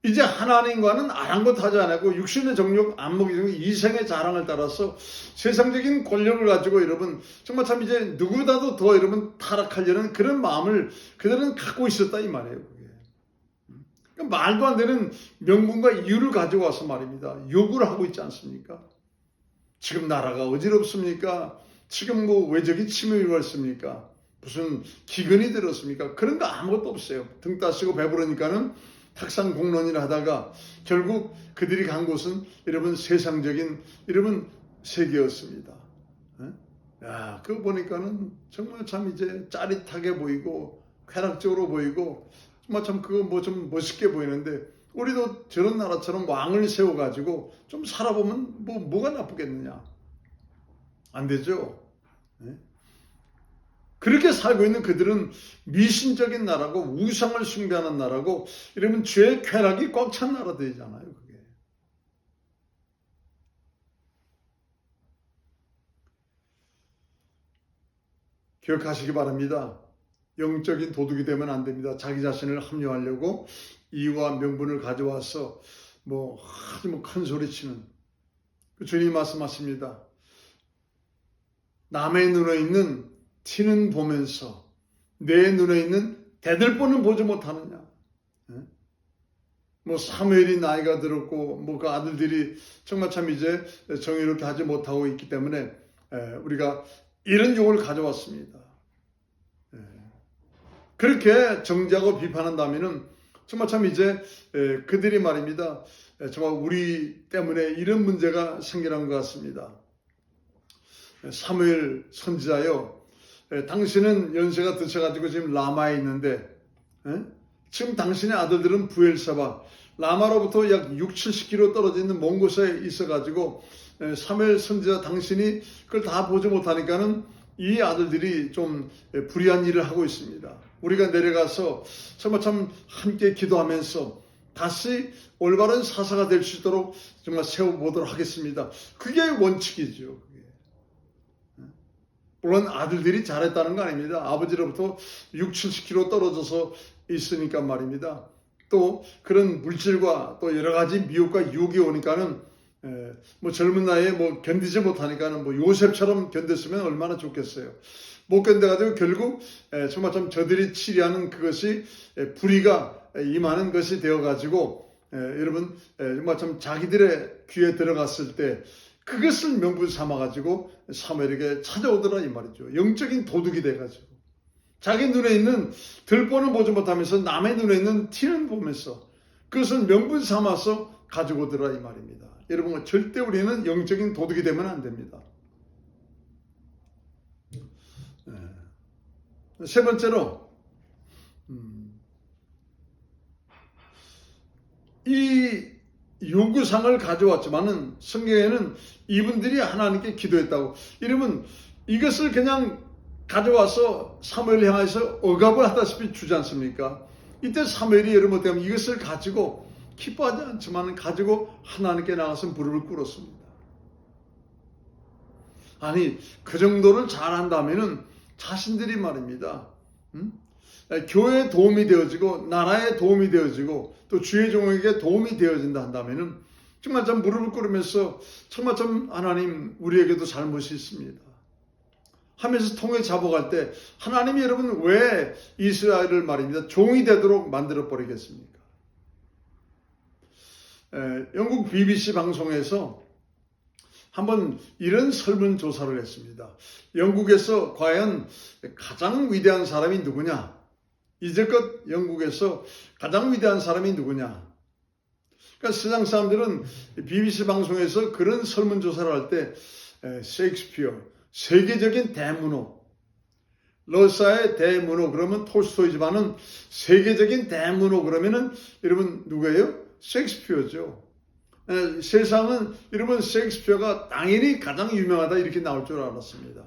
이제 하나님과는 아랑곳하지 않고 육신의 정욕, 안목의 정욕, 이생의 자랑을 따라서 세상적인 권력을 가지고 여러분 정말 참 이제 누구보다도 더 여러분 타락하려는 그런 마음을 그들은 갖고 있었다 이 말이에요. 그러니까 말도 안 되는 명분과 이유를 가지고 와서 말입니다. 요구를 하고 있지 않습니까? 지금 나라가 어지럽습니까? 지금 뭐 외적인 침입이 왔습니까? 무슨 기근이 들었습니까? 그런 거 아무것도 없어요. 등 따시고 배부르니까는 탁상 공론이라 하다가 결국 그들이 간 곳은 여러분 세상적인 여러분 세계였습니다. 야, 그거 보니까는 정말 참 이제 짜릿하게 보이고 쾌락적으로 보이고 정말 참 그거 뭐 좀 멋있게 보이는데 우리도 저런 나라처럼 왕을 세워가지고 좀 살아보면 뭐가 나쁘겠느냐? 안 되죠. 그렇게 살고 있는 그들은 미신적인 나라고 우상을 숭배하는 나라고 이러면 죄의 쾌락이 꽉 찬 나라들이잖아요. 그게. 기억하시기 바랍니다. 영적인 도둑이 되면 안 됩니다. 자기 자신을 합리화하려고 이유와 명분을 가져와서 아주 큰 소리 치는 주님이 말씀하십니다. 남의 눈에 있는 티는 보면서 내 눈에 있는 대들보는 보지 못하느냐. 사무엘이 나이가 들었고 그 아들들이 정말 참 이제 정의롭게 하지 못하고 있기 때문에 우리가 이런 욕을 가져왔습니다. 그렇게 정죄하고 비판한다면은 정말 참 이제 그들이 말입니다. 정말 우리 때문에 이런 문제가 생겨난 것 같습니다. 사무엘 선지자여, 당신은 연세가 드셔가지고 지금 라마에 있는데 지금 당신의 아들들은 부엘세바, 라마로부터 약 6, 70km 떨어져 있는 먼 곳에 있어가지고 사무엘 선지자 당신이 그걸 다 보지 못하니까는 이 아들들이 좀 불의한 일을 하고 있습니다. 우리가 내려가서 정말 참 함께 기도하면서 다시 올바른 사사가 될 수 있도록 정말 세워보도록 하겠습니다. 그게 원칙이죠. 물론 아들들이 잘했다는 거 아닙니다. 아버지로부터 6, 70km 떨어져서 있으니까 말입니다. 또 그런 물질과 또 여러 가지 미혹과 유혹이 오니까는 뭐 젊은 나이에 뭐 견디지 못하니까는 뭐 요셉처럼 견뎠으면 얼마나 좋겠어요. 못 견뎌가지고 결국 정말 좀 저들이 치리하는 그것이 불의가 임하는 것이 되어가지고 여러분 정말 좀 자기들의 귀에 들어갔을 때 그것을 명분 삼아가지고 사무엘에게 찾아오더라 이 말이죠. 영적인 도둑이 돼가지고 자기 눈에 있는 들보는 보지 못하면서 남의 눈에 있는 티는 보면서 그것을 명분 삼아서 가지고 오더라 이 말입니다. 여러분 절대 우리는 영적인 도둑이 되면 안 됩니다. 세 번째로 이 요구상을 가져왔지만은 성경에는 이분들이 하나님께 기도했다고. 이러면 이것을 그냥 가져와서 사무엘을 향해서 억압을 하다시피 주지 않습니까? 이때 사무엘이 여러분 어떻게 하면 이것을 가지고 기뻐하지 않지만 가지고 하나님께 나가서 무릎을 꿇었습니다. 아니 그 정도를 잘한다면은 자신들이 말입니다. 교회에 도움이 되어지고 나라에 도움이 되어지고 또 주의 종에게 도움이 되어진다 한다면은 정말 좀 무릎을 꿇으면서 정말 좀 하나님 우리에게도 잘못이 있습니다 하면서 통에 잡아갈 때 하나님이 여러분 왜 이스라엘을 말입니다 종이 되도록 만들어 버리겠습니까? 영국 BBC 방송에서 한번 이런 설문조사를 했습니다. 영국에서 과연 가장 위대한 사람이 누구냐? 이제껏 영국에서 가장 위대한 사람이 누구냐? 그러니까 세상 사람들은 BBC 방송에서 그런 설문조사를 할 때 셰익스피어, 세계적인 대문호, 러시아의 대문호 그러면 톨스토이지만은 세계적인 대문호 그러면은 여러분 누구예요? 셰익스피어죠. 세상은 여러분 셰익스피어가 당연히 가장 유명하다 이렇게 나올 줄 알았습니다.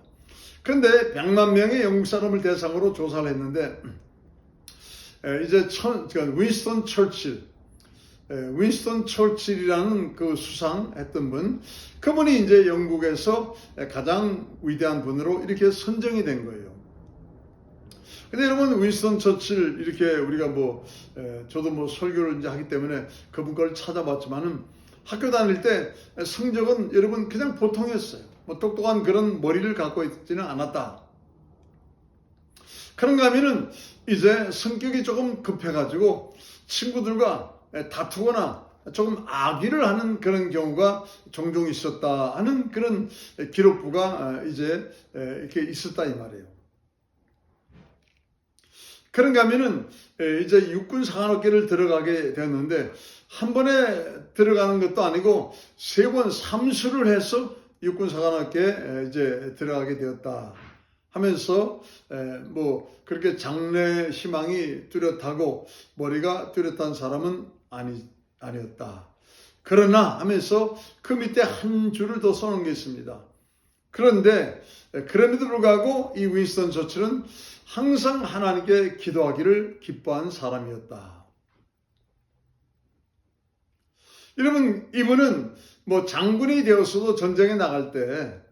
그런데 100만 명의 영국 사람을 대상으로 조사를 했는데 이제 윈스턴 처칠이라는 그 수상했던 분, 그분이 이제 영국에서 가장 위대한 분으로 이렇게 선정이 된 거예요. 근데 여러분 윈스턴 처칠 이렇게 우리가 저도 설교를 이제 하기 때문에 그분 걸 찾아봤지만은 학교 다닐 때 성적은 여러분 그냥 보통이었어요. 똑똑한 그런 머리를 갖고 있지는 않았다. 그런가 하면은 이제 성격이 조금 급해가지고 친구들과 다투거나 조금 악의를 하는 그런 경우가 종종 있었다 하는 그런 기록부가 이제 이렇게 있었다 이 말이에요. 그런가 하면은 이제 육군 사관학교를 들어가게 되었는데 한 번에 들어가는 것도 아니고 3번 삼수를 해서 육군 사관학교에 이제 들어가게 되었다 하면서 그렇게 장래 희망이 뚜렷하고 머리가 뚜렷한 사람은 아니었다. 그러나 하면서 그 밑에 한 줄을 더 써놓은 게 있습니다. 그런데 그럼에도 불구하고 이 윈스턴 처칠은 항상 하나님께 기도하기를 기뻐한 사람이었다. 여러분 이분은 장군이 되었어도 전쟁에 나갈 때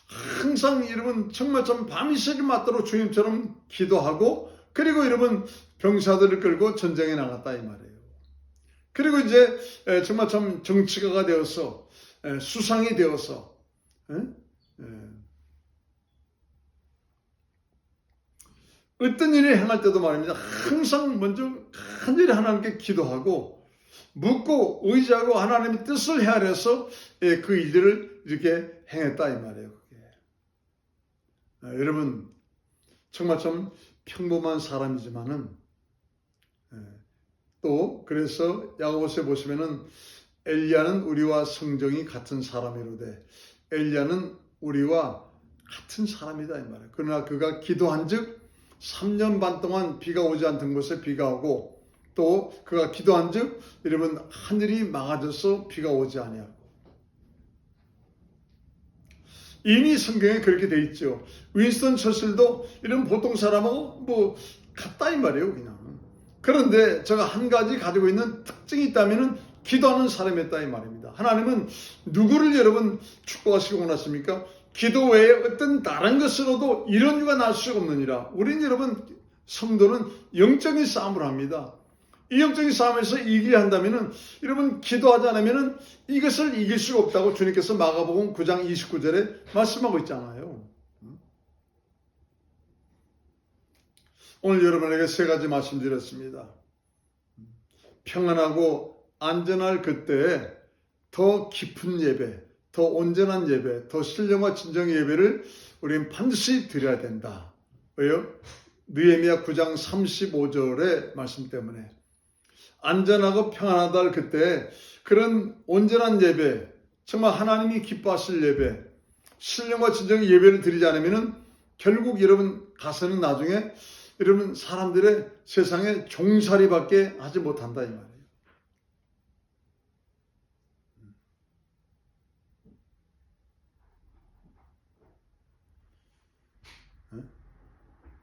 항상 여러분 정말 좀 밤이 새기 맞도록 주님처럼 기도하고 그리고 여러분 병사들을 끌고 전쟁에 나갔다 이 말이에요. 그리고 이제 정말 좀 정치가가 되어서 수상이 되어서 어떤 일을 행할 때도 말입니다. 항상 먼저 간절히 하나님께 기도하고 묻고 의지하고 하나님의 뜻을 헤아려서 그 일들을 이렇게 행했다 이 말이에요. 여러분 정말 좀 평범한 사람이지만은 또 그래서 야고보서에 보시면은 엘리야는 우리와 성정이 같은 사람이로되 엘리야는 우리와 같은 사람이다 이 말이에요. 그러나 그가 기도한즉 3년 반 동안 비가 오지 않던 곳에 비가 오고, 또 그가 기도한즉 여러분 하늘이 막아져서 비가 오지 아니하고. 이미 성경에 그렇게 돼 있죠. 윈스턴 처칠도 이런 보통 사람하고 뭐 같다 이 말이에요, 그냥. 그런데 제가 한 가지 가지고 있는 특징이 있다면은 기도하는 사람이었다 이 말입니다. 하나님은 누구를 여러분 축복하시고 원하십니까? 기도 외에 어떤 다른 것으로도 이런 유가 날 수가 없느니라. 우린 여러분 성도는 영적인 싸움을 합니다. 이 영적인 싸움에서 이기려 한다면은 여러분 기도하지 않으면은 이것을 이길 수가 없다고 주님께서 마가복음 9장 29절에 말씀하고 있잖아요. 오늘 여러분에게 세 가지 말씀드렸습니다. 평안하고 안전할 그때에 더 깊은 예배, 더 온전한 예배, 더 신령과 진정의 예배를 우리는 반드시 드려야 된다. 왜요? 느헤미야 9장 35절의 말씀 때문에. 안전하고 평안하다 할 그때 그런 온전한 예배, 정말 하나님이 기뻐하실 예배, 신령과 진정의 예배를 드리지 않으면 결국 여러분 가서는 나중에 여러분 사람들의 세상에 종살이밖에 하지 못한다 이 말이에요.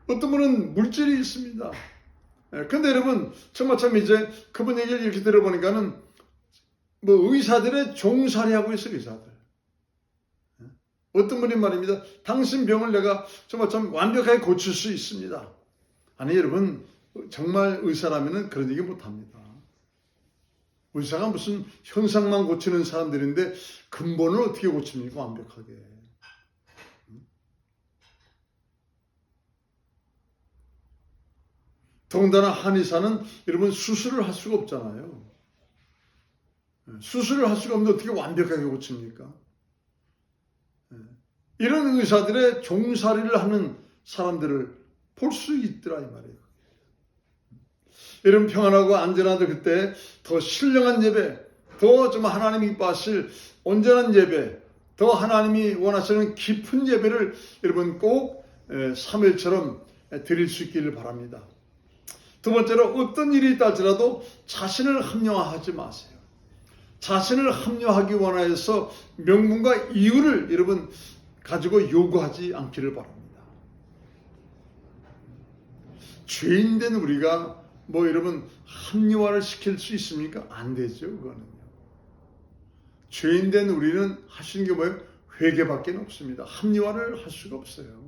어떤 분은 물질이 있습니다. 근데 여러분 정말 참 이제 그분 얘기를 이렇게 들어보니까는 뭐 의사들의 종살이하고 있어요, 의사들. 어떤 분이 말입니다. 당신 병을 내가 정말 참 완벽하게 고칠 수 있습니다. 아니 여러분 정말 의사라면은 그런 얘기 못합니다. 의사가 무슨 현상만 고치는 사람들인데 근본을 어떻게 고칩니까, 완벽하게. 더군다나 한의사는 여러분 수술을 할 수가 없잖아요. 수술을 할 수가 없는데 어떻게 완벽하게 고칩니까? 이런 의사들의 종살이를 하는 사람들을 볼 수 있더라 이 말이에요. 여러분 평안하고 안전하다 그때 더 신령한 예배, 더 정말 하나님이 기뻐하실 온전한 예배, 더 하나님이 원하시는 깊은 예배를 여러분 꼭 3일처럼 드릴 수 있기를 바랍니다. 두 번째로 어떤 일이 있다 할지라도 자신을 합리화하지 마세요. 자신을 합리화하기 원하여서 명분과 이유를 여러분 가지고 요구하지 않기를 바랍니다. 죄인된 우리가 뭐 여러분 합리화를 시킬 수 있습니까? 안 되죠, 그거는요. 죄인된 우리는 하시는 게 뭐예요? 회개밖에 없습니다. 합리화를 할 수가 없어요.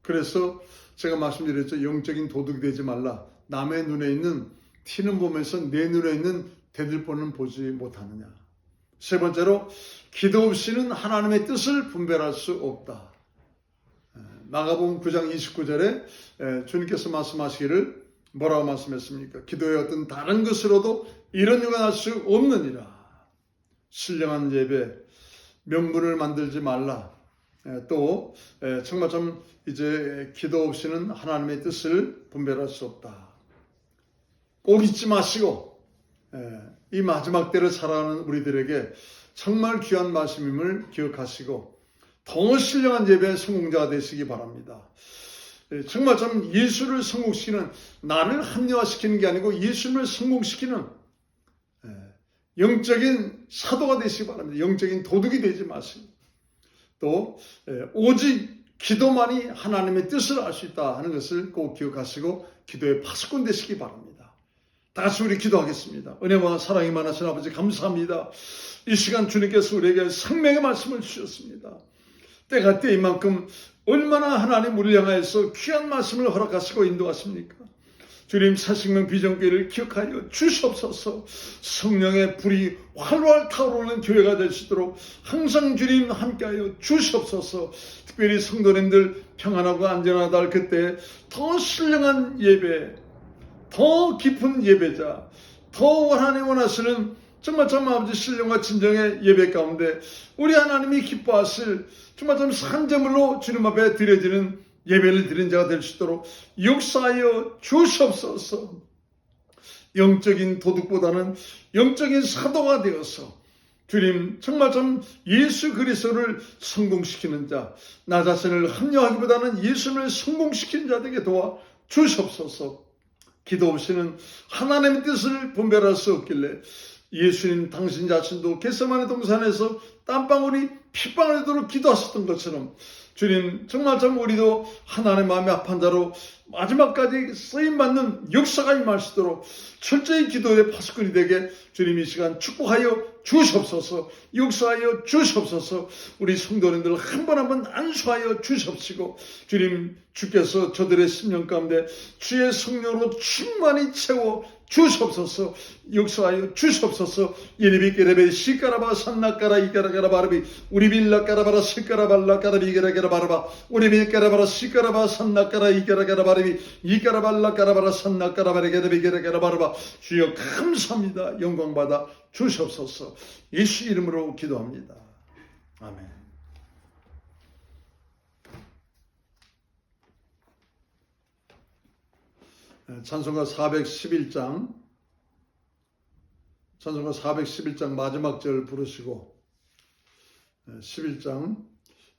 그래서 제가 말씀드렸죠. 영적인 도둑이 되지 말라. 남의 눈에 있는 티는 보면서 내 눈에 있는 대들보는 보지 못하느냐. 세 번째로 기도 없이는 하나님의 뜻을 분별할 수 없다. 마가복음 9장 29절에 주님께서 말씀하시기를 뭐라고 말씀했습니까? 기도의 어떤 다른 것으로도 이런 유가 날 수 없느니라. 신령한 예배, 명분을 만들지 말라. 또 정말 좀 이제 기도 없이는 하나님의 뜻을 분별할 수 없다. 꼭 잊지 마시고 이 마지막 때를 살아가는 우리들에게 정말 귀한 말씀임을 기억하시고 더 신령한 예배의 성공자가 되시기 바랍니다. 정말 좀 예수를 성공시키는, 나를 합리화시키는 게 아니고 예수를 성공시키는 영적인 사도가 되시기 바랍니다. 영적인 도둑이 되지 마시고 또 오직 기도만이 하나님의 뜻을 알 수 있다 하는 것을 꼭 기억하시고 기도의 파수꾼 되시기 바랍니다. 다 같이 우리 기도하겠습니다. 은혜와 사랑이 많으신 아버지 감사합니다. 이 시간 주님께서 우리에게 생명의 말씀을 주셨습니다. 때가 때인 만큼 얼마나 하나님 우리를 향하여서 귀한 말씀을 허락하시고 인도하십니까? 주님 사식명 비전교회를 기억하여 주시옵소서. 성령의 불이 활활 타오르는 교회가 될 수 있도록 항상 주님 함께하여 주시옵소서. 특별히 성도님들 평안하고 안전하다 할 그때 더 신령한 예배, 더 깊은 예배자, 더 하나님 원하시는 정말 참 아버지 신령과 진정의 예배 가운데 우리 하나님이 기뻐하실 정말 참 산재물로 주님 앞에 드려지는 예배를 드린 자가 될 수 있도록 역사하여 주시옵소서. 영적인 도둑보다는 영적인 사도가 되어서 주님, 정말 좀 예수 그리스도를 성공시키는 자, 나 자신을 합리화하기보다는 예수를 성공시키는 자 되게 도와 주시옵소서. 기도 없이는 하나님의 뜻을 분별할 수 없길래 예수님 당신 자신도 겟세마네 동산에서 땀방울이 핏방울 되도록 기도하셨던 것처럼 주님, 정말 좀 우리도 하나님의 마음이 합한 자로 마지막까지 쓰임받는 역사가 임할 수 있도록 철저히 기도의 파수꾼이 되게 주님 이 시간 축복하여 주시옵소서. 역사하여 주시옵소서. 우리 성도님들 한 번 한 번 안수하여 주시옵시고 주님, 주께서 저들의 심령 가운데 주의 성령으로 충만히 채워 주시옵소서. 역사하여 주시옵소서. 예리비께레베 시까라바 산나까라 이까라까라 바르비 우리빌라까라바라 시까라발라까라비 이까라까라 바르바 우리빌까라바라 시까라바 산나까라 이까라까라 바르비 이까라발라까라바라 산나까라바르게레비 이까라까라 바르바. 주여 감사합니다. 영광받아 주시옵소서. 예수 이름으로 기도합니다. 아멘. 찬송가 411장 마지막 절 부르시고 11장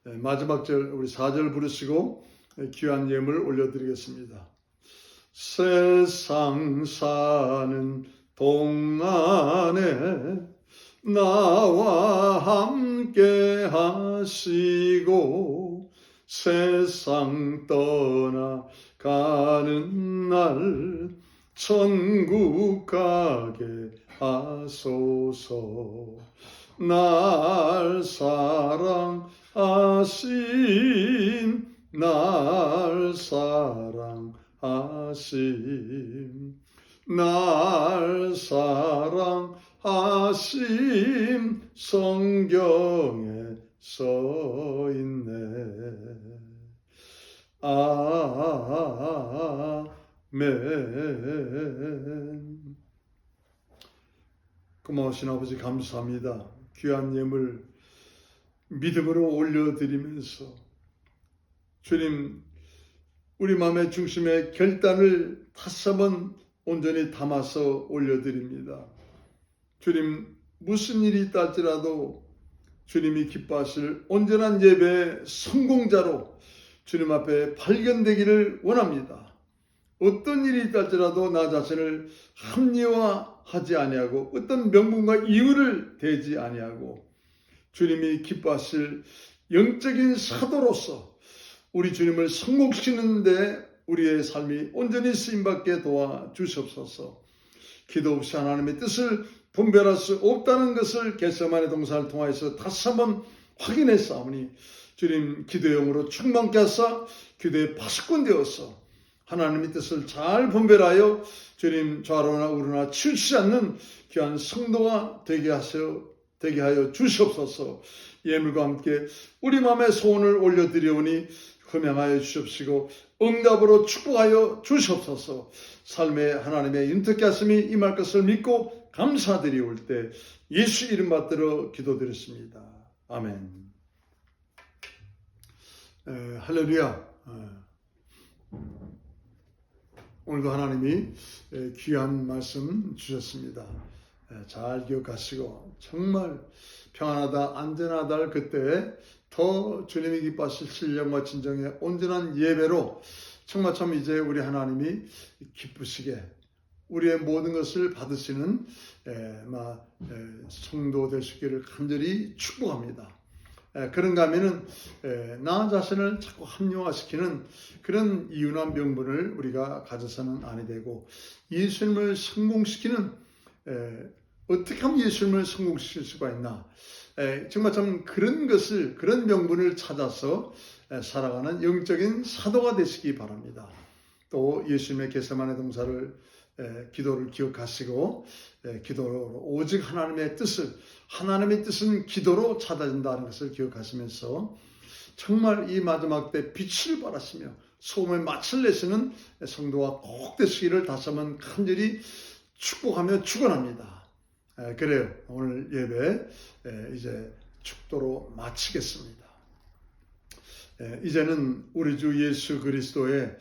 마지막 절 우리 4절 부르시고 귀한 예물 올려드리겠습니다. 세상 사는 동안에 나와 함께 하시고 세상 떠나가는 날 천국 가게 하소서. 날 사랑하신 날 사랑하신 성경에 써있네. 아멘. 고마우신 아버지 감사합니다. 귀한 예물 믿음으로 올려드리면서 주님, 우리 마음의 중심에 결단을 다시 한번 온전히 담아서 올려드립니다. 주님, 무슨 일이 있다 할지라도 주님이 기뻐하실 온전한 예배의 성공자로 주님 앞에 발견되기를 원합니다. 어떤 일이 있다 할지라도 나 자신을 합리화하지 아니하고 어떤 명분과 이유를 대지 아니하고 주님이 기뻐하실 영적인 사도로서 우리 주님을 성공시키는데 우리의 삶이 온전히 쓰임받게 도와주시옵소서. 기도 없이 하나님의 뜻을 분별할 수 없다는 것을 겟세마네 동산을 통하여서 다시 한번 확인했사오니 주님, 기도의 영으로 충만케 하사 기도의 파수꾼 되어서 하나님의 뜻을 잘 분별하여 주님 좌로나 우로나 치우치지 않는 귀한 성도가 되게 하여 주시옵소서. 예물과 함께 우리 마음의 소원을 올려드리오니 흠양하여 주시옵시고 응답으로 축복하여 주시옵소서. 삶에 하나님의 윤택케 하심이 임할 것을 믿고 감사드리올 때 예수 이름 받들어 기도드렸습니다. 아멘. 할렐루야. 오늘도 하나님이 귀한 말씀 주셨습니다. 잘 기억하시고 정말 평안하다 안전하다 할 그때 더 주님이 기뻐하실 신령과 진정의 온전한 예배로 정말 참 이제 우리 하나님이 기쁘시게 우리의 모든 것을 받으시는 성도 될 수 있기를 간절히 축복합니다. 그런가 하면은 나 자신을 자꾸 합리화시키는 그런 이유나 명분을 우리가 가져서는 아니 되고 예수님을 성공시키는 어떻게 하면 예수님을 성공시킬 수가 있나, 정말 참 그런 것을, 그런 명분을 찾아서 살아가는 영적인 사도가 되시기 바랍니다. 또 예수님의 겟세마네 동산을 기도를 기억하시고 기도로 오직 하나님의 뜻은 기도로 찾아진다는 것을 기억하시면서 정말 이 마지막 때 빛을 발하시며 소금의 맛을 내시는 성도가 꼭 되시기를 다시 한번 간절히 축복하며 축원합니다. 그래요. 오늘 예배 이제 축도로 마치겠습니다. 이제는 우리 주 예수 그리스도의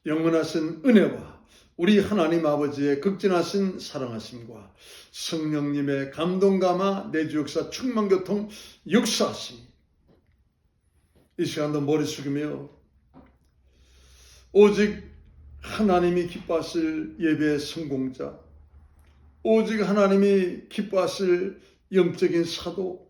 영원하신 은혜와 우리 하나님 아버지의 극진하신 사랑하심과 성령님의 감동감화 내주 역사 충만교통 역사하심이 이 시간도 머리 숙이며 오직 하나님이 기뻐하실 예배의 성공자, 오직 하나님이 기뻐하실 영적인 사도,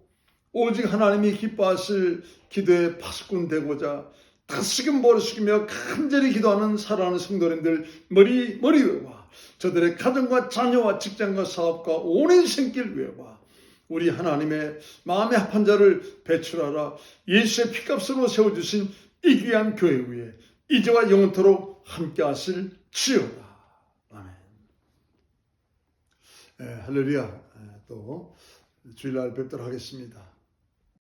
오직 하나님이 기뻐하실 기도의 파수꾼 되고자 다시금 머리 숙이며 간절히 기도하는 사랑하는 성도님들 머리 외와 저들의 가정과 자녀와 직장과 사업과 온 인생길 외와 우리 하나님의 마음에 합한 자를 배출하라 예수의 피값으로 세워주신 이 귀한 교회 위에 이제와 영원토록 함께 하실 지어다. 아멘. 할렐루야. 또 주일날 뵙도록 하겠습니다.